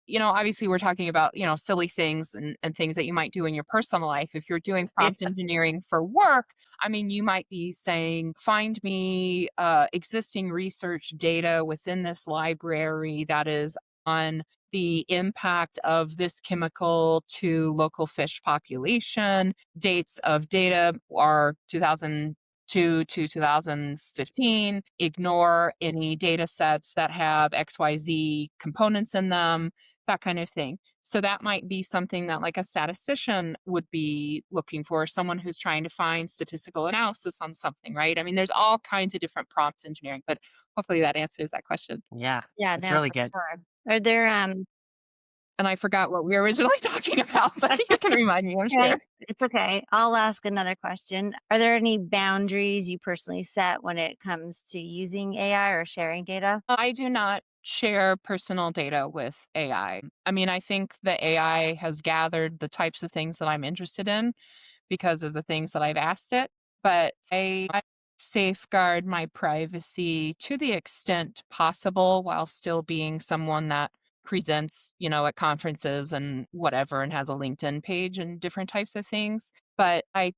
you know, obviously we're talking about, you know, silly things and things that you might do in your personal life. If you're doing Yeah. prompt engineering for work, I mean, you might be saying, find me existing research data within this library that is on the impact of this chemical to local fish population. Dates of data are 2002 to 2015. Ignore any data sets that have XYZ components in them, that kind of thing. So that might be something that like a statistician would be looking for, someone who's trying to find statistical analysis on something, right? I mean, there's all kinds of different prompts engineering, but hopefully that answers that question. Yeah, Yeah, it's no, really for good. sure. Are there And I forgot what we were originally talking about, but you can remind me, I'm okay, sure. it's okay. I'll ask another question. Are there any boundaries you personally set when it comes to using AI or sharing data? I do not share personal data with AI. I mean, I think the AI has gathered the types of things that I'm interested in because of the things that I've asked it, but I safeguard my privacy to the extent possible while still being someone that presents, you know, at conferences and whatever and has a LinkedIn page and different types of things. But I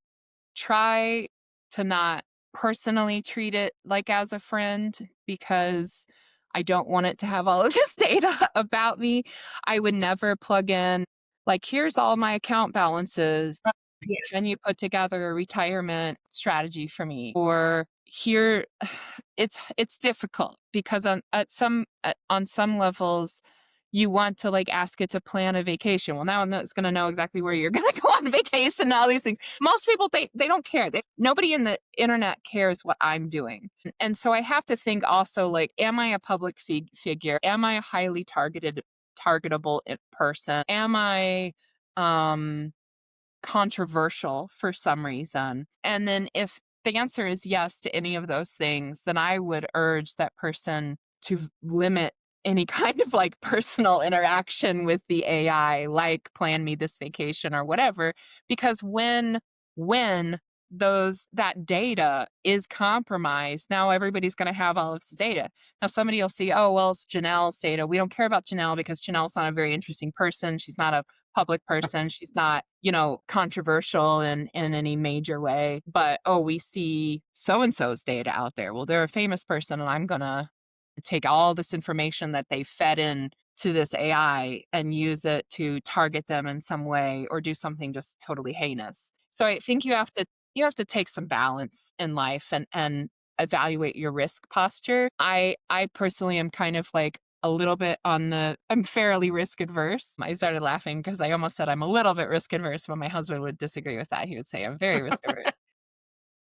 try to not personally treat it like as a friend because I don't want it to have all of this data about me. I would never plug in, like, here's all my account balances. Yeah. Can you put together a retirement strategy for me? Or here, it's difficult because on some levels, you want to like ask it to plan a vacation. Well, now it's going to know exactly where you're going to go on vacation and all these things. Most people they don't care. Nobody in the internet cares what I'm doing, and so I have to think also like, am I a public figure? Am I a highly targetable person? Am I um controversial for some reason? And then if the answer is yes to any of those things, then I would urge that person to limit any kind of like personal interaction with the AI, like plan me this vacation or whatever, because when that data is compromised, now everybody's going to have all of this data. Now somebody will see, oh, well, it's Janelle's data. We don't care about Janelle because Janelle's not a very interesting person. She's not a public person. She's not, you know, controversial in any major way. But oh, we see so and so's data out there. Well, they're a famous person, and I'm gonna take all this information that they fed in to this AI and use it to target them in some way or do something just totally heinous. So I think you have to take some balance in life and evaluate your risk posture. I personally am kind of like a little bit I'm fairly risk adverse. I started laughing because I almost said I'm a little bit risk adverse, but my husband would disagree with that. He would say I'm very risk averse.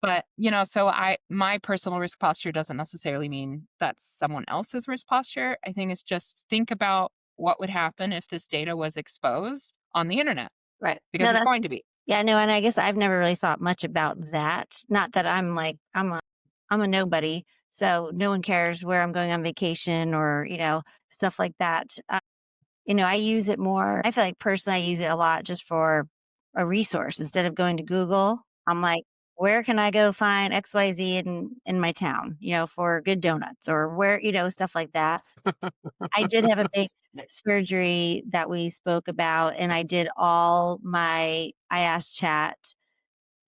But, you know, so my personal risk posture doesn't necessarily mean that's someone else's risk posture. I think it's just think about what would happen if this data was exposed on the internet, Right. because No, it's that's going to be. yeah, no, and I guess I've never really thought much about that. Not that I'm a nobody, so no one cares where I'm going on vacation or, stuff like that. I use it more. I feel like personally I use it a lot just for a resource. Instead of going to Google, I'm like, where can I go find XYZ in my town, for good donuts or where, stuff like that. I did have a big surgery that we spoke about, and I asked chat,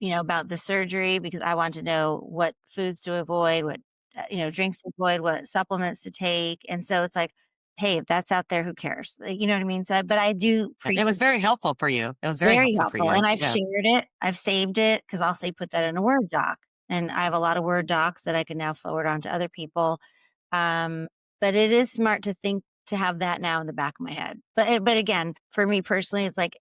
about the surgery because I wanted to know what foods to avoid, what, drinks to avoid, what supplements to take. And so it's like, hey, if that's out there, who cares? Like, you know what I mean? So, but I do It was very helpful for you. It was very very helpful for helpful. you. And I've Yeah. shared it. I've saved it because I'll say put that in a Word doc. And I have a lot of Word docs that I can now forward on to other people. Um, but it is smart to think to have that now in the back of my head. But again, for me personally, it's like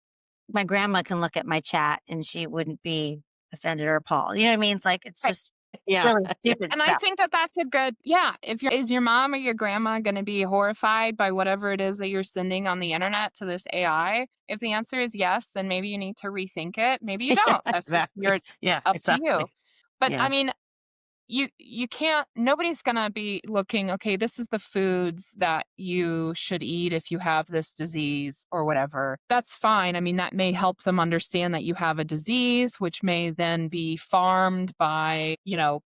my grandma can look at my chat and she wouldn't be offended or appalled. You know what I mean? It's like, it's Right. just Yeah. really stupid And I stuff. think that that's a good, yeah. Is your mom or your grandma going to be horrified by whatever it is that you're sending on the internet to this AI? If the answer is yes, then maybe you need to rethink it. Maybe you Yeah, don't. That's just exactly. Yeah, up to you. exactly. But I Yeah. mean, you can't, nobody's gonna be looking, okay, this is the foods that you should eat if you have this disease or whatever. That's fine. I mean, that may help them understand that you have a disease, which may then be farmed by,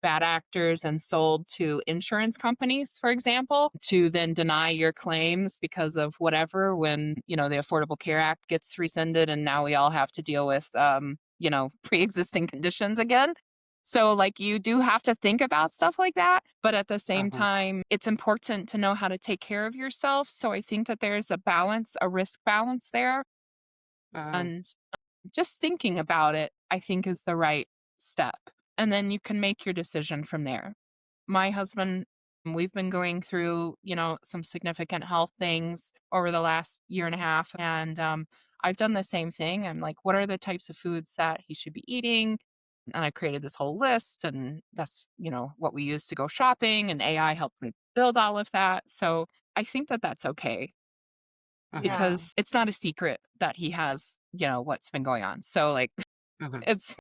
bad actors and sold to insurance companies, for example, to then deny your claims because of whatever, when, the Affordable Care Act gets rescinded and now we all have to deal with pre-existing conditions again. So, like, you do have to think about stuff like that. But at the same Mhm. time, it's important to know how to take care of yourself. So, I think that there's a balance, a risk balance there. Mhm. And just thinking about it, I think, is the right step. And then you can make your decision from there. My husband, we've been going through, some significant health things over the last year and a half. And I've done the same thing. I'm like, what are the types of foods that he should be eating? And I created this whole list. And that's, what we use to go shopping. And AI helped me build all of that. So I think that that's okay Mhm. Yeah. because it's not a secret that he has, what's been going on. So, like, Mhm. it's,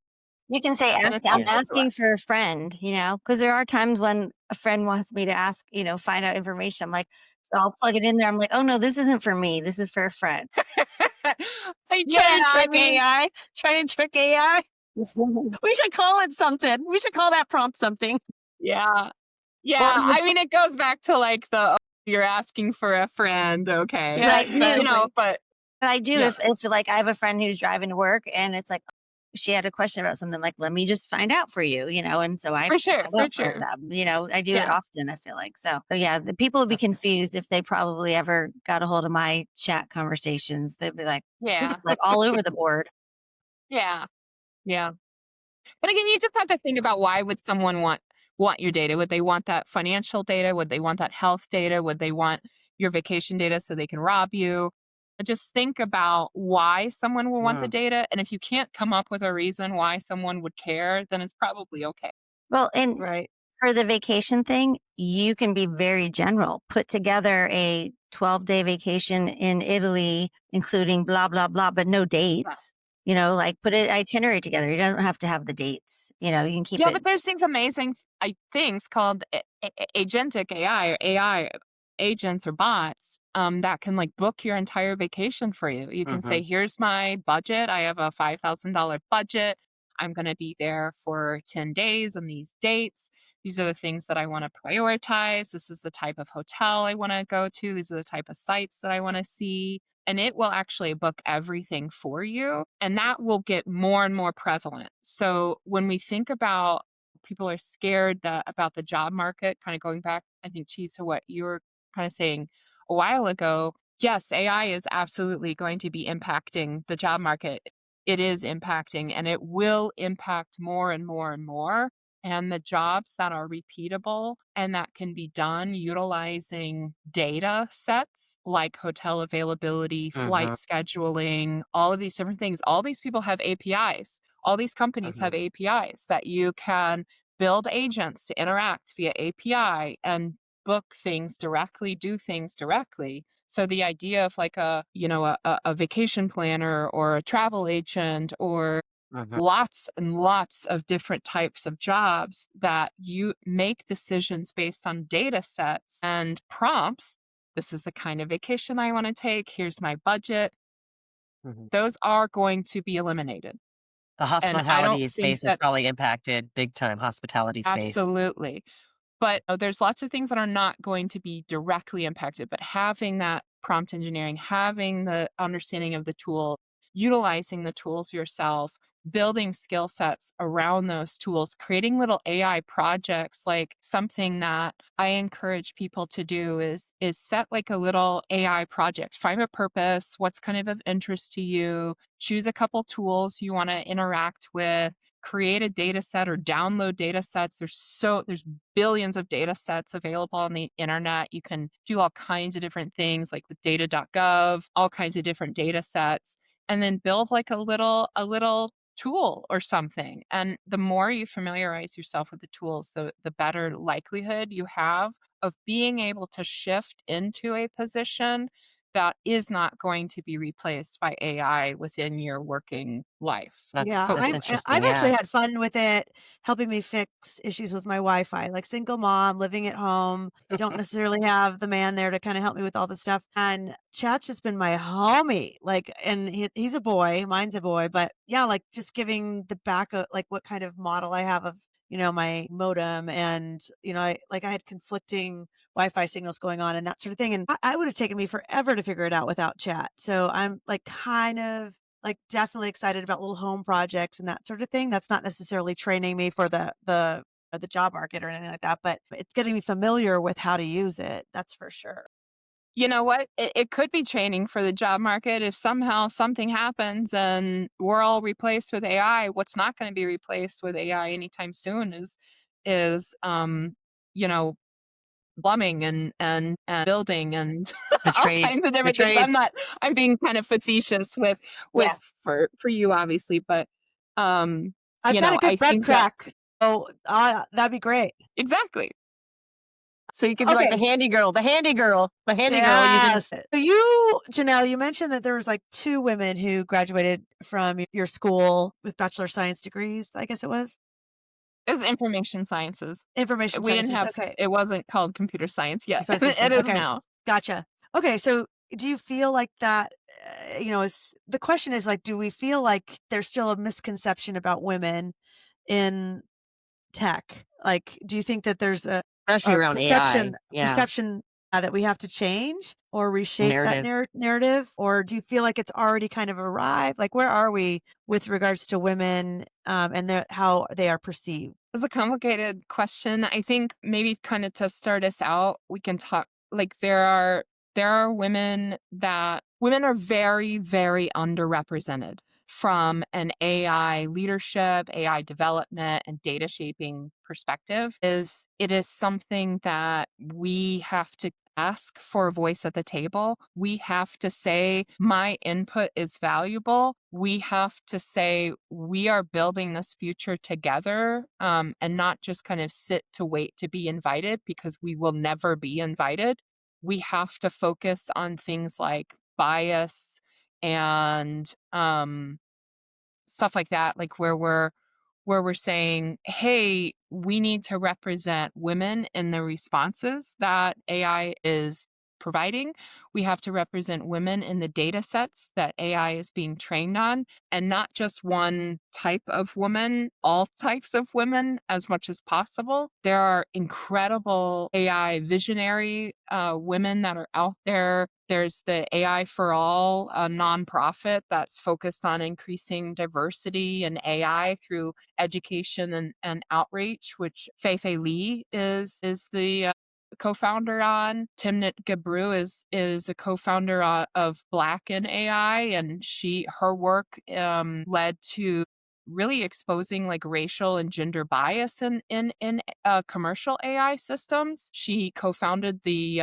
You can say, and ask, it's I'm Yeah. helpful to asking us. for a friend, because there are times when a friend wants me to ask, find out information. I'm like, so I'll plug it in there. I'm like, oh no, this isn't for me. This is for a friend. Are you Yeah, trying to I trick mean, AI? Trying to trick AI? We should call it something. We should call that prompt something. Yeah. well, Yeah, I mean, it goes back to, like, the, "Oh, you're asking for a friend, okay." but Yeah, I do. exactly. But But I do yeah, if like I have a friend who's driving to work and it's like she had a question about something, like, let me just find out for you, and so I for sure, find for out for sure. them. I do it Yeah, often, I feel like. So yeah, the people would be That's good. confused if they probably ever got a hold of my chat conversations. They'd be like, this yeah, is like all over the board. yeah, yeah. But again, you just have to think about, why would someone want your data? Would they want that financial data? Would they want that health data? Would they want your vacation data so they can rob you? Just think about why someone will want the Mm. data, and if you can't come up with a reason why someone would care, then it's probably okay. Well, and Right. for the vacation thing, you can be very general. Put together a 12-day vacation in Italy, including blah, blah, blah, but no dates. Like put an itinerary together. You don't have to have the dates. You can keep Yeah, it. but there's things amazing things called agentic AI or AI agents or bots that can, like, book your entire vacation for you. You can say, Mhm. "Here's my budget. I have a $5,000 budget. I'm going to be there for 10 days on these dates. These are the things that I want to prioritize. This is the type of hotel I want to go to. These are the type of sites that I want to see." And it will actually book everything for you. And that will get more and more prevalent. So when we think about, people are scared about the job market, kind of going back, I think, Cheese, to what you were kind of saying a while ago. Yes, AI is absolutely going to be impacting the job market. It is impacting, and it will impact more and more and more. And the jobs that are repeatable and that can be done utilizing data sets like hotel availability, flight Mhm. scheduling, all of these different things, all these people have APIs. All these companies have Mhm. APIs that you can build agents to interact via API and book things directly, do things directly. So the idea of, like, a vacation planner or a travel agent, or Mhm. lots and lots of different types of jobs that you make decisions based on data sets and prompts. This is the kind of vacation I want to take. Here's my budget. Mhm. Those are going to be eliminated. The And I don't hospitality think space is that, probably impacted big time, hospitality space. absolutely. But there's lots of things that are not going to be directly impacted. But having that prompt engineering, having the understanding of the tool, utilizing the tools yourself, building skill sets around those tools, creating little AI projects. Like something that I encourage people to do is set like a little AI project. Find a purpose, what's kind of interest to you, choose a couple tools you want to interact with, create a data set or download data sets. There's billions of data sets available on the internet. You can do all kinds of different things like with data.gov, all kinds of different data sets, and then build like a little tool or something. And the more you familiarize yourself with the tools, the better likelihood you have of being able to shift into a position that is not going to be replaced by AI within your working life. Yeah, That's Hopefully. interesting. I've actually Yeah. had fun with it, helping me fix issues with my Wi-Fi. Like single mom, living at home, don't necessarily have the man there to kind of help me with all the stuff. And Chat's just been my homie. Like, and he's a boy, mine's a boy, but yeah, like just giving the back of like what kind of model I have of my modem, and I had conflicting Wi-Fi signals going on and that sort of thing. And I would have taken me forever to figure it out without Chat. So I'm like kind of like definitely excited about little home projects and that sort of thing. That's not necessarily training me for the job market or anything like that, but it's getting me familiar with how to use it. That's for sure. You know what? It could be training for the job market. If somehow something happens and we're all replaced with AI, what's not going to be replaced with AI anytime soon is you know, plumbing and building and The all trades, kinds of the different things. trades. I'm being kind of facetious with Yeah. for you obviously, but um, I've got a I good bread think that crack. So that'd be great. exactly. So you could be like Okay. the handy girl, using. Yes. So you, Janelle, you mentioned that there was like 2 women who graduated from your school with bachelor of science degrees, I guess it was. It's information sciences. Information We didn't sciences. have Okay. it wasn't called computer science yet. Sciences It then. is Okay. now. Gotcha. Okay. So do you feel like that, is the question is like, do we feel like there's still a misconception about women in tech? Like, do you think that there's Especially a around AI. Yeah. perception that we have to change or reshape that Narrative. narrative? Or do you feel like it's already kind of arrived? Like, where are we with regards to women, and how they are perceived? It's a complicated question. I think maybe kind of to start us out, we can talk like there are women are very, very underrepresented from an AI leadership, AI development, and data shaping perspective. It is something that we have to ask for a voice at the table. We have to say, my input is valuable. We have to say, we are building this future together, and not just kind of sit to wait to be invited because we will never be invited. We have to focus on things like bias and stuff like that, like where we're saying, hey, we need to represent women in the responses that AI is providing. We have to represent women in the data sets that AI is being trained on, and not just one type of woman, all types of women as much as possible. There are incredible AI visionary women that are out there. There's the AI for All, a nonprofit that's focused on increasing diversity in AI through education and outreach, which Fei Li is the co-founder on. Timnit Gebru is a co-founder of Black in AI, and her work led to really exposing like racial and gender bias in commercial AI systems. She co-founded the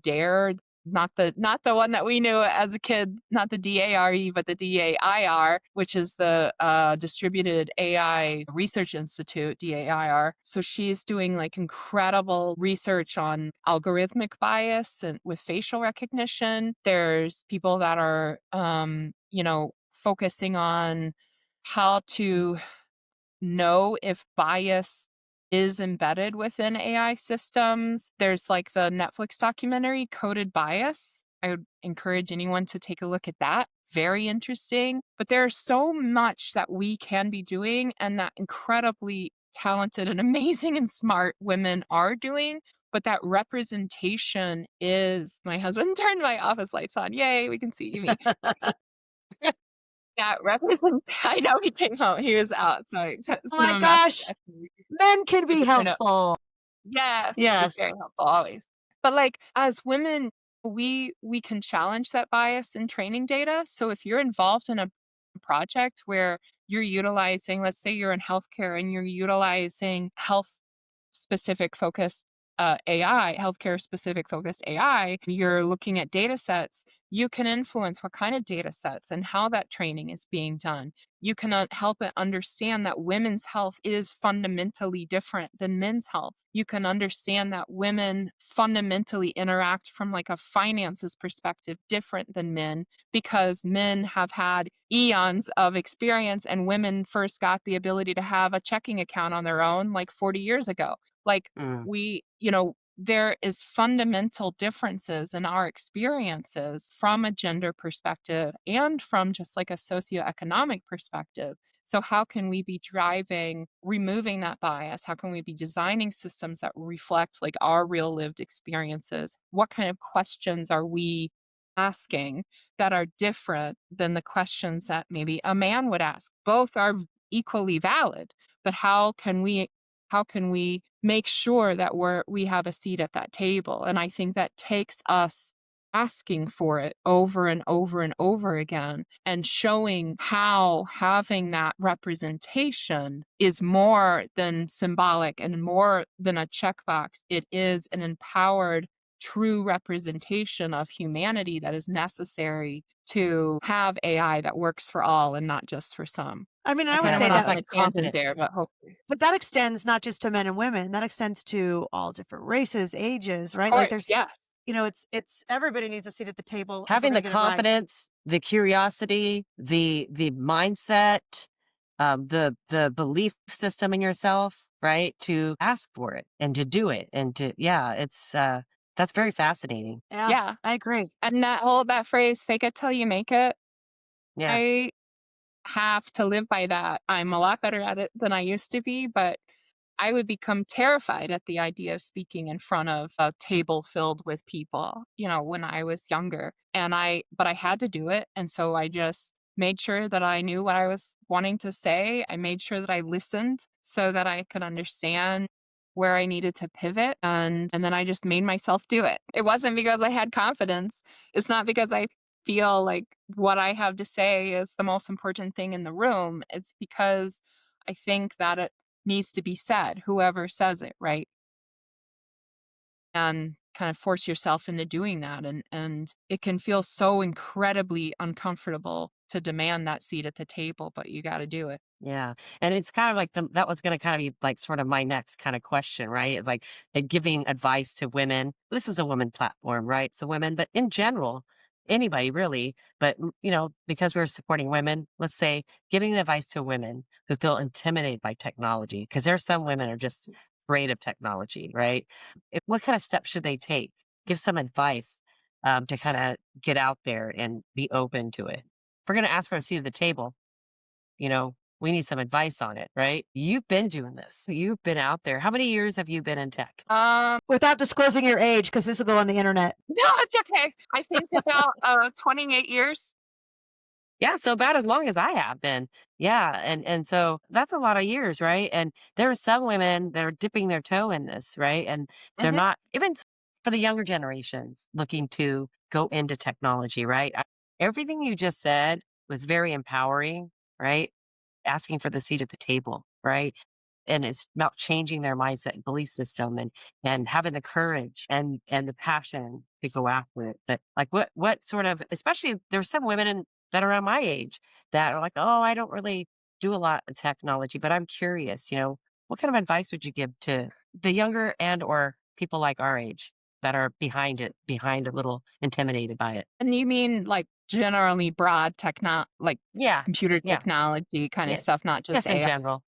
DARE, not the one that we knew as a kid, not the DARE, but the DAIR, which is the Distributed AI Research Institute, DAIR. So she's doing like incredible research on algorithmic bias and with facial recognition. There's people that are, focusing on how to know if bias is embedded within AI systems. There's like the Netflix documentary Coded Bias. I would encourage anyone to take a look at that. Very interesting. But there's so much that we can be doing and that incredibly talented and amazing and smart women are doing. But that representation is, my husband turned my office lights on. Yay, we can see me. that represent I know he came home. He was out, so I sent Oh him my a message gosh, after men can we be could print out. helpful. Yes, he's Yes. very helpful always. But, like, as women, we can challenge that bias in training data. So if you're involved in a project where you're utilizing, let's say you're in healthcare and you're utilizing health specific focused AI, healthcare specific focused AI, you're looking at data sets, you can influence what kind of data sets and how that training is being done. You can help it understand that women's health is fundamentally different than men's health. You can understand that women fundamentally interact from like a finances perspective different than men because men have had eons of experience and women first got the ability to have a checking account on their own like 40 years ago. Like Mm. there is fundamental differences in our experiences from a gender perspective and from just like a socioeconomic perspective. So how can we be driving, removing that bias? How can we be designing systems that reflect like our real lived experiences? What kind of questions are we asking that are different than the questions that maybe a man would ask? Both are equally valid, but how can we make sure that we have a seat at that table? And I think that takes us asking for it over and over and over again and showing how having that representation is more than symbolic and more than a checkbox. It is an empowered, true representation of humanity that is necessary to have AI that works for all and not just for some. I mean, I I would kind of Yeah. say went So off it's that, on like a tangent confident. there, but hopefully. but that extends not just to men and women, that extends to all different races, ages, Of right? Like course, there's, yes. it's everybody needs a seat at the table if we're Having going the to get it right. confidence, the curiosity, the mindset, the belief system in yourself, right? To ask for it and to do it and to it's that's very fascinating. Yeah, Yeah. I agree. And that phrase, "fake it till you make it," Yeah. I have to live by that. I'm a lot better at it than I used to be, but I would become terrified at the idea of speaking in front of a table filled with people, when I was younger. But I had to do it. And so I just made sure that I knew what I was wanting to say. I made sure that I listened so that I could understand where I needed to pivot. And then I just made myself do it. It wasn't because I had confidence. It's not because I feel like what I have to say is the most important thing in the room. It's because I think that it needs to be said, whoever says it, right? And kind of force yourself into doing that. And it can feel so incredibly uncomfortable to demand that seat at the table, but you got to do it. Yeah. And it's kind of like that was going to kind of be like sort of my next kind of question, right? It's like giving advice to women. This is a women platform, right? So women, but in general, anybody really, but because we're supporting women, let's say giving advice to women who feel intimidated by technology, because there's some women are just afraid of technology, right? What kind of steps should they take? Give some advice to kind of get out there and be open to it. If we're going to ask for a seat at the table, we need some advice on it, right? You've been doing this. You've been out there. How many years have you been in tech? Without disclosing your age, because this will go on the internet. No, it's okay. I think about 28 years. Yeah, so about as long as I have been. Yeah, and so that's a lot of years, right? And there are some women that are dipping their toe in this, right? And they're Hmm. not even for the younger generations looking to go into technology, right? Everything you just said was very empowering, right? Asking for the seat at the table, right? And it's about changing their mindset and belief system and having the courage and the passion to go after it. But like what sort of, especially there's some women that are around my age that are like, oh, I don't really do a lot of technology, but I'm curious, what kind of advice would you give to the younger and or people like our age that are behind a little intimidated by it? And you mean like generally broad like Yeah. computer Yeah. technology kind of Yeah. stuff, not just Just in AI? general.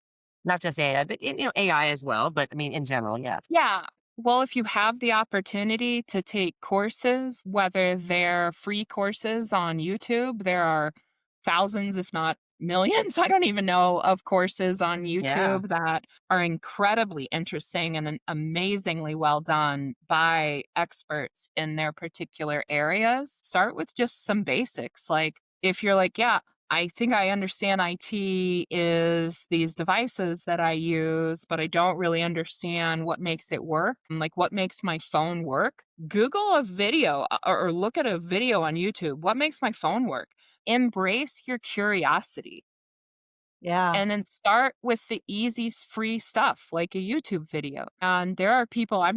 Not just AI, but AI as well. But I mean, in general, yeah. Yeah. Well, if you have the opportunity to take courses, whether they're free courses on YouTube, there are thousands, if not millions, I don't even know, of courses on Yeah. YouTube that are incredibly interesting and amazingly well done by experts in their particular areas. Start with just some basics. Like, if you're like, yeah, I think I understand IT is these devices that I use, but I don't really understand what makes it work. Like what makes my phone work. Google a video or look at a video on YouTube. What makes my phone work? Embrace your curiosity Yeah. and then start with the easy, free stuff like a YouTube video. And there are people I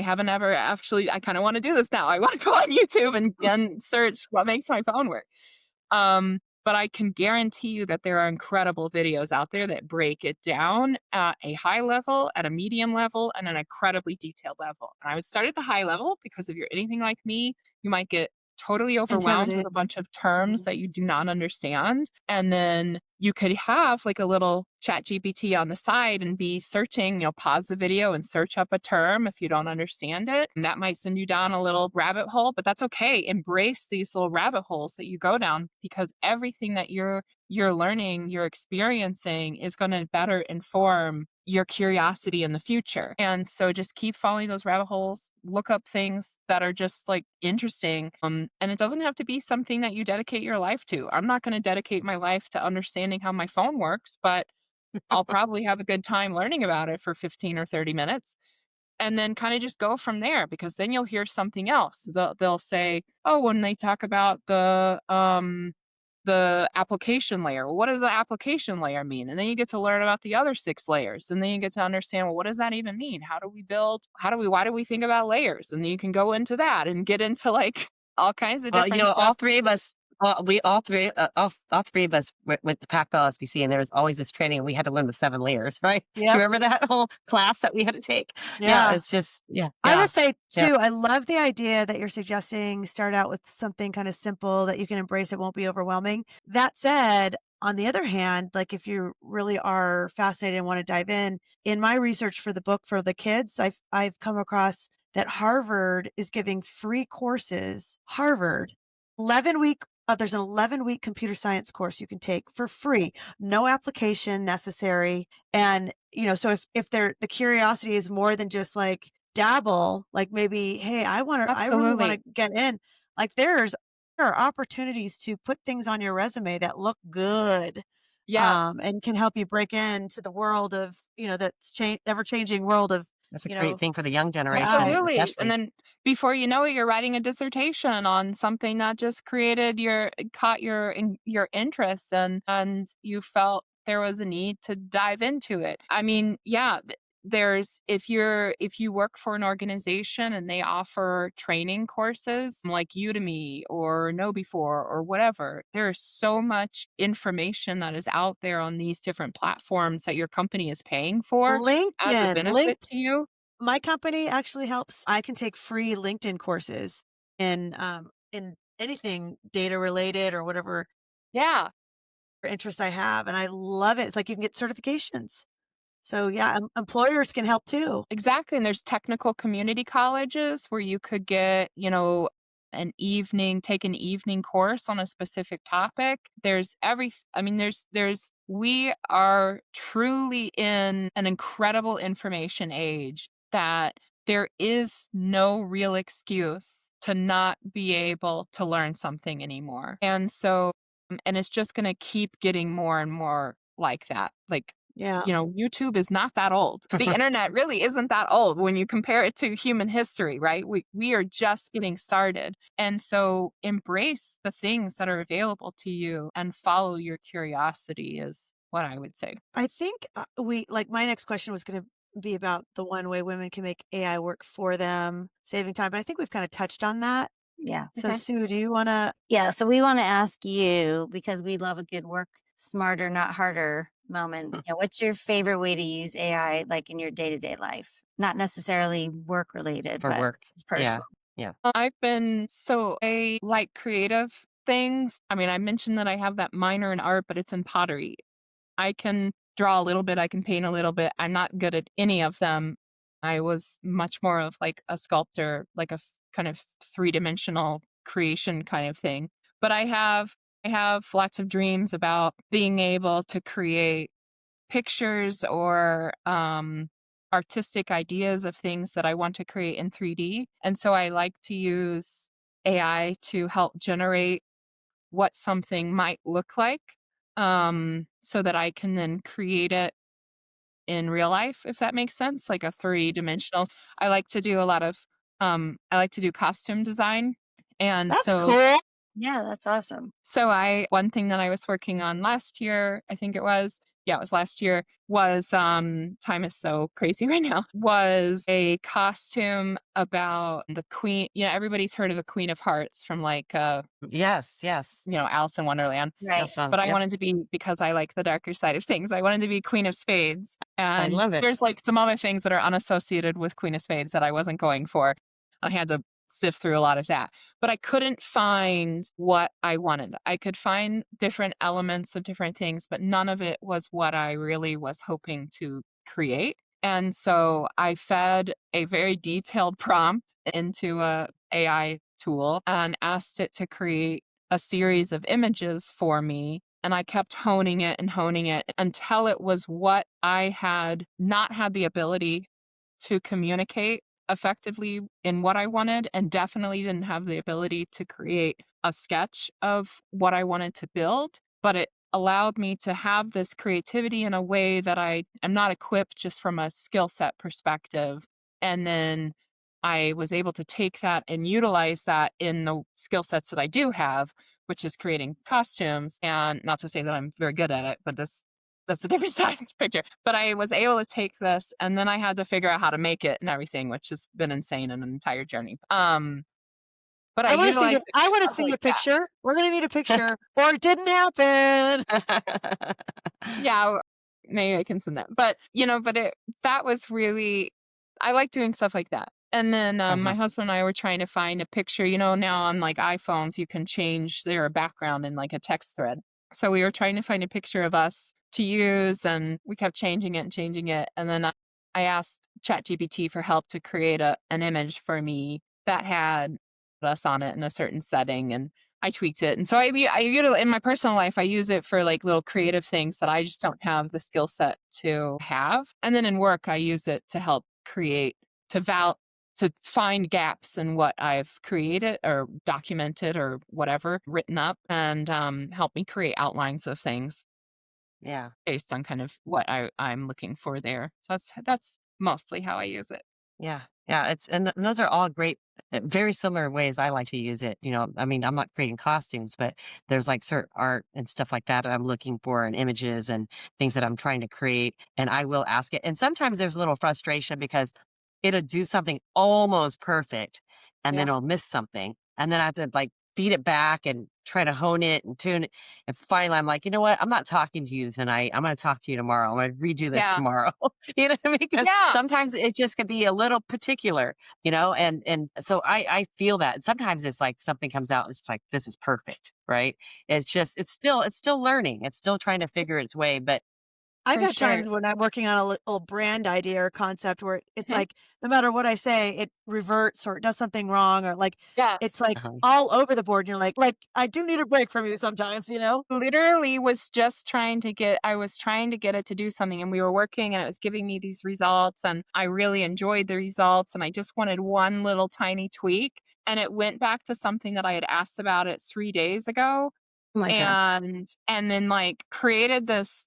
haven't ever actually, I kind of want to do this now. I want to go on YouTube and search what makes my phone work. But I can guarantee you that there are incredible videos out there that break it down at a high level, at a medium level, and an incredibly detailed level. And I would start at the high level because if you're anything like me, you might get totally overwhelmed with Intimidated. a bunch of terms Mhm. that you do not understand. And then you could have like a little chat GPT on the side and be searching, pause the video and search up a term if you don't understand it. And that might send you down a little rabbit hole, but that's okay. Embrace these little rabbit holes that you go down because everything that you're learning, you're experiencing is going to better inform your curiosity in the future. And so just keep following those rabbit holes, look up things that are just like interesting. And it doesn't have to be something that you dedicate your life to. I'm not going to dedicate my life to understanding how my phone works, but I'll probably have a good time learning about it for 15 or 30 minutes and then kind of just go from there because then you'll hear something else. They'll say, "Oh, when they talk about the application layer, well, what does the application layer mean?" And then you get to learn about the other 6 layers. And then you get to understand, well, what does that even mean? Why do we think about layers? And then you can go into that and get into like all kinds of Well, different all stuff. three of us, all three of us went to Pac-Bell SBC, and there was always this training, and we had to learn the 7 layers, right? Do you Yep. remember that whole class that we had to take? Yeah, Yeah. it's just, yeah, I yeah, would say yeah. too, I love the idea that you're suggesting start out with something kind of simple that you can embrace. It won't be overwhelming. That said, on the other hand, like if you really are fascinated and want to dive in my research for the book for the kids, I've come across that Harvard is giving free courses. Harvard, 11-week, there's an 11-week computer science course you can take for free, no application necessary. And, so if the curiosity is more than just like dabble, like maybe, hey, I really want to Absolutely. get in, like there are opportunities to put things on your resume that look good, Yeah. and can help you break into the world of, that's ever changing world of, That's a you great know, thing for the young generation, AI. Absolutely. And especially. then before you know it, you're writing a dissertation on something that just caught your interest and you felt there was a need to dive into it. I mean, yeah, there's if you work for an organization and they offer training courses like Udemy or KnowBe4 or whatever, there's so much information that is out there on these different platforms that your company is paying for as a LinkedIn, benefit to you. my company actually helps. I can take free LinkedIn courses in anything data related or whatever Yeah. interest I have, and I love it. It's like you can get certifications. So yeah, employers can help too. Exactly, and there's technical community colleges where you could get, take an evening course on a specific topic. We are truly in an incredible information age that there is no real excuse to not be able to learn something anymore. And so, and it's just going to keep getting more and more like that. Like, Yeah. YouTube is not that old. The internet really isn't that old when you compare it to human history, right? We are just getting started. And so embrace the things that are available to you and follow your curiosity is what I would say. I think my next question was going to be about the one way women can make AI work for them, saving time. But I think we've kind of touched on that. Yeah. So Okay. Sue, do you want to? Yeah. So we want to ask you, because we love a good work smarter, not harder moment. What's your favorite way to use AI like in your day-to-day life? Not necessarily work related, For but work. it's Yeah, personal. yeah. I like creative things. I mean, I mentioned that I have that minor in art, but it's in pottery. I can draw a little bit, I can paint a little bit. I'm not good at any of them. I was much more of like a sculptor, like kind of three-dimensional creation kind of thing. But I have lots of dreams about being able to create pictures or artistic ideas of things that I want to create in 3D. And so I like to use AI to help generate what something might look like, so that I can then create it in real life, if that makes sense, like a three-dimensional. I like to do a lot of, I like to do costume design, and That's so cool. Yeah, that's awesome. one thing that I was working on last year, I think it was, yeah, it was last year, was, time is so crazy right now, was a costume about the queen. Everybody's heard of the Queen of Hearts from like, Yes, yes. Alice in Wonderland. Right. That's fun. But I Yep. wanted to be, because I like the darker side of things, I wanted to be Queen of Spades. I And love it. there's like some other things that are unassociated with Queen of Spades that I wasn't going for. I had to sift through a lot of that. But I couldn't find what I wanted. I could find different elements of different things, but none of it was what I really was hoping to create. And so I fed a very detailed prompt into a AI tool and asked it to create a series of images for me. And I kept honing it and honing it until it was what I had not had the ability to communicate effectively in what I wanted, and definitely didn't have the ability to create a sketch of what I wanted to build. But it allowed me to have this creativity in a way that I am not equipped just from a skill set perspective. And then I was able to take that and utilize that in the skill sets that I do have, which is creating costumes. And not to say that I'm very good at it, but that's a different side of the picture. But I was able to take this, and then I had to figure out how to make it and everything, which has been insane and an entire journey. But I I want to see utilized the it I for want to stuff see a like that. picture. We're gonna need a picture, or it didn't happen. Yeah, maybe I can send that. But that was really, I like doing stuff like that. And then my Uh-huh. husband and I were trying to find a picture. Now on like iPhones, you can change their background in like a text thread. So we were trying to find a picture of us to use, and we kept changing it and changing it. And then I asked ChatGPT for help to create an image for me that had us on it in a certain setting, and I tweaked it. And so in my personal life, I use it for like little creative things that I just don't have the skill set to have. And then in work, I use it to help create, to find gaps in what I've created or documented or whatever, written up, and help me create outlines of things Yeah. based on kind of what I'm looking for there. So that's mostly how I use it. Yeah. Yeah. And those are all great, very similar ways I like to use it. I mean, I'm not creating costumes, but there's like certain art and stuff like that I'm looking for, and images and things that I'm trying to create. And I will ask it. And sometimes there's a little frustration because it'll do something almost perfect and Yeah. then it'll miss something. And then I have to like feed it back and try to hone it and tune it. And finally, I'm like, you know what? I'm not talking to you tonight. I'm going to talk to you tomorrow. I'm going to redo this Yeah. tomorrow. You know what I mean? Because Yeah. sometimes it just can be a little particular, and so I feel that. And sometimes it's like something comes out and it's like, this is perfect, right? It's still learning. It's still trying to figure its way. But I've For had sure. times when I'm working on a little brand idea or concept where it's Mhm. like no matter what I say, it reverts or it does something wrong, or like it's Yes. like uh all over the board. You're like I do need a break from you sometimes, you know? Literally was just I was trying to get it to do something, and we were working, and it was giving me these results, and I really enjoyed the results, and I just wanted one little tiny tweak. And it went back to something that I had asked about it 3 days ago, Oh my gosh. and then like created this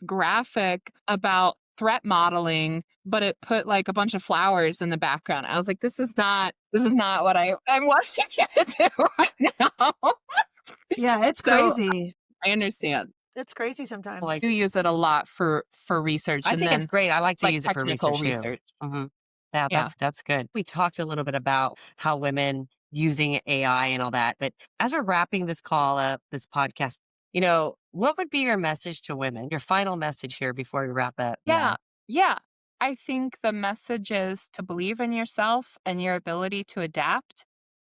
graphic about threat modeling, but it put like a bunch of flowers in the background. I was like, this is not what I'm wanting it to do right now. Yeah, it's So crazy. I understand. It's crazy sometimes. like Do use it a lot for research, I and think it's then great. I like to like use it for technical research too. research. hmm Yeah, Yeah. that's good. We talked a little bit about how women using AI and all that, but as we're wrapping this call up, this podcast, what would be your message to women? Your final message here before we wrap up? Yeah. Yeah. Yeah. I think the message is to believe in yourself and your ability to adapt,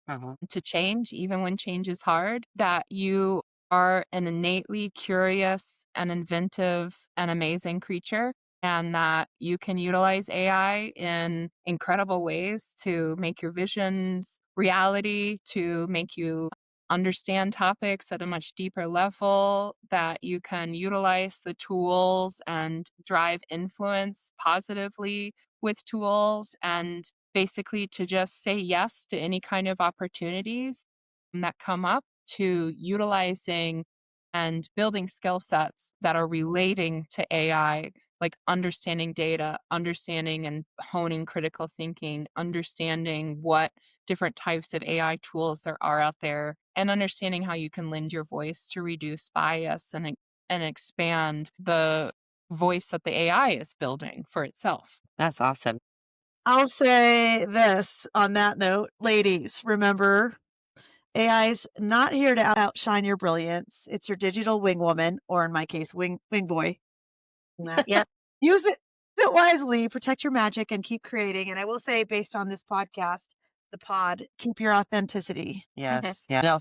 Uh-huh. to change, even when change is hard, that you are an innately curious and inventive and amazing creature, and that you can utilize AI in incredible ways to make your visions reality, to make you understand topics at a much deeper level, that you can utilize the tools and drive influence positively with tools, and basically to just say yes to any kind of opportunities that come up, to utilizing and building skill sets that are relating to AI, like understanding data, understanding and honing critical thinking, understanding what different types of AI tools there are out there, and understanding how you can lend your voice to reduce bias and expand the voice that the AI is building for itself. That's awesome. I'll say this on that note, ladies, remember AI's not here to outshine your brilliance. It's your digital wing woman, or in my case, wing boy. Yep. Use it wisely, protect your magic, and keep creating. And I will say, based on this podcast, the pod, keep your authenticity. Yes. Yeah. No,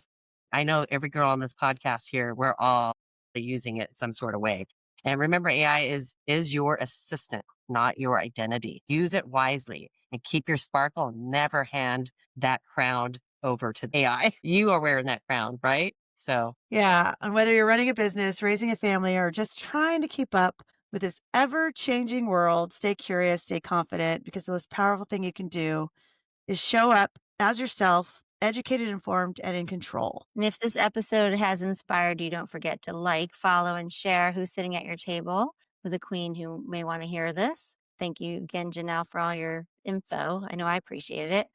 I know every girl on this podcast here, we're all using it some sort of way. And remember, AI is your assistant, not your identity. Use it wisely and keep your sparkle. Never hand that crown over to AI. You are wearing that crown, right? So Yeah. And whether you're running a business, raising a family, or just trying to keep up with this ever changing world, stay curious, stay confident, because the most powerful thing you can do is show up as yourself, educated, informed, and in control. And if this episode has inspired you, don't forget to like, follow, and share who's sitting at your table with a queen who may want to hear this. Thank you again, Janelle, for all your info. I know I appreciated it.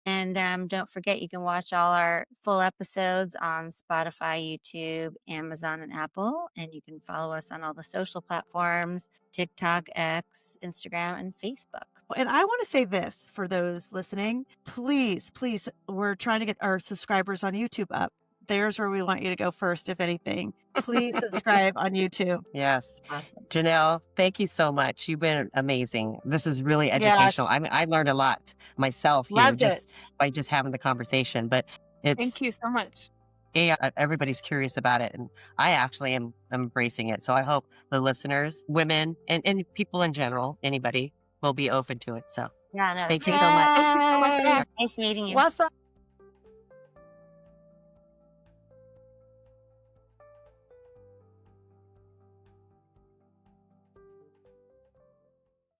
And don't forget, you can watch all our full episodes on Spotify, YouTube, Amazon, and Apple. And you can follow us on all the social platforms, TikTok, X, Instagram, and Facebook. And I want to say this for those listening, please, we're trying to get our subscribers on YouTube up. There's where we want you to go first, if anything. Please subscribe on YouTube. yes. Awesome. Janelle, thank you so much. You've been amazing. This is really educational. Yes. I mean, I learned a lot myself here Loved just it. by just having the conversation, but it's Thank you so much. everybody's curious about it. And I actually am embracing it. So I hope the listeners, women, and people in general, anybody will be open to it. So Yeah, no, thank you so great. much. Thank you so much for having Nice meeting you. What's up?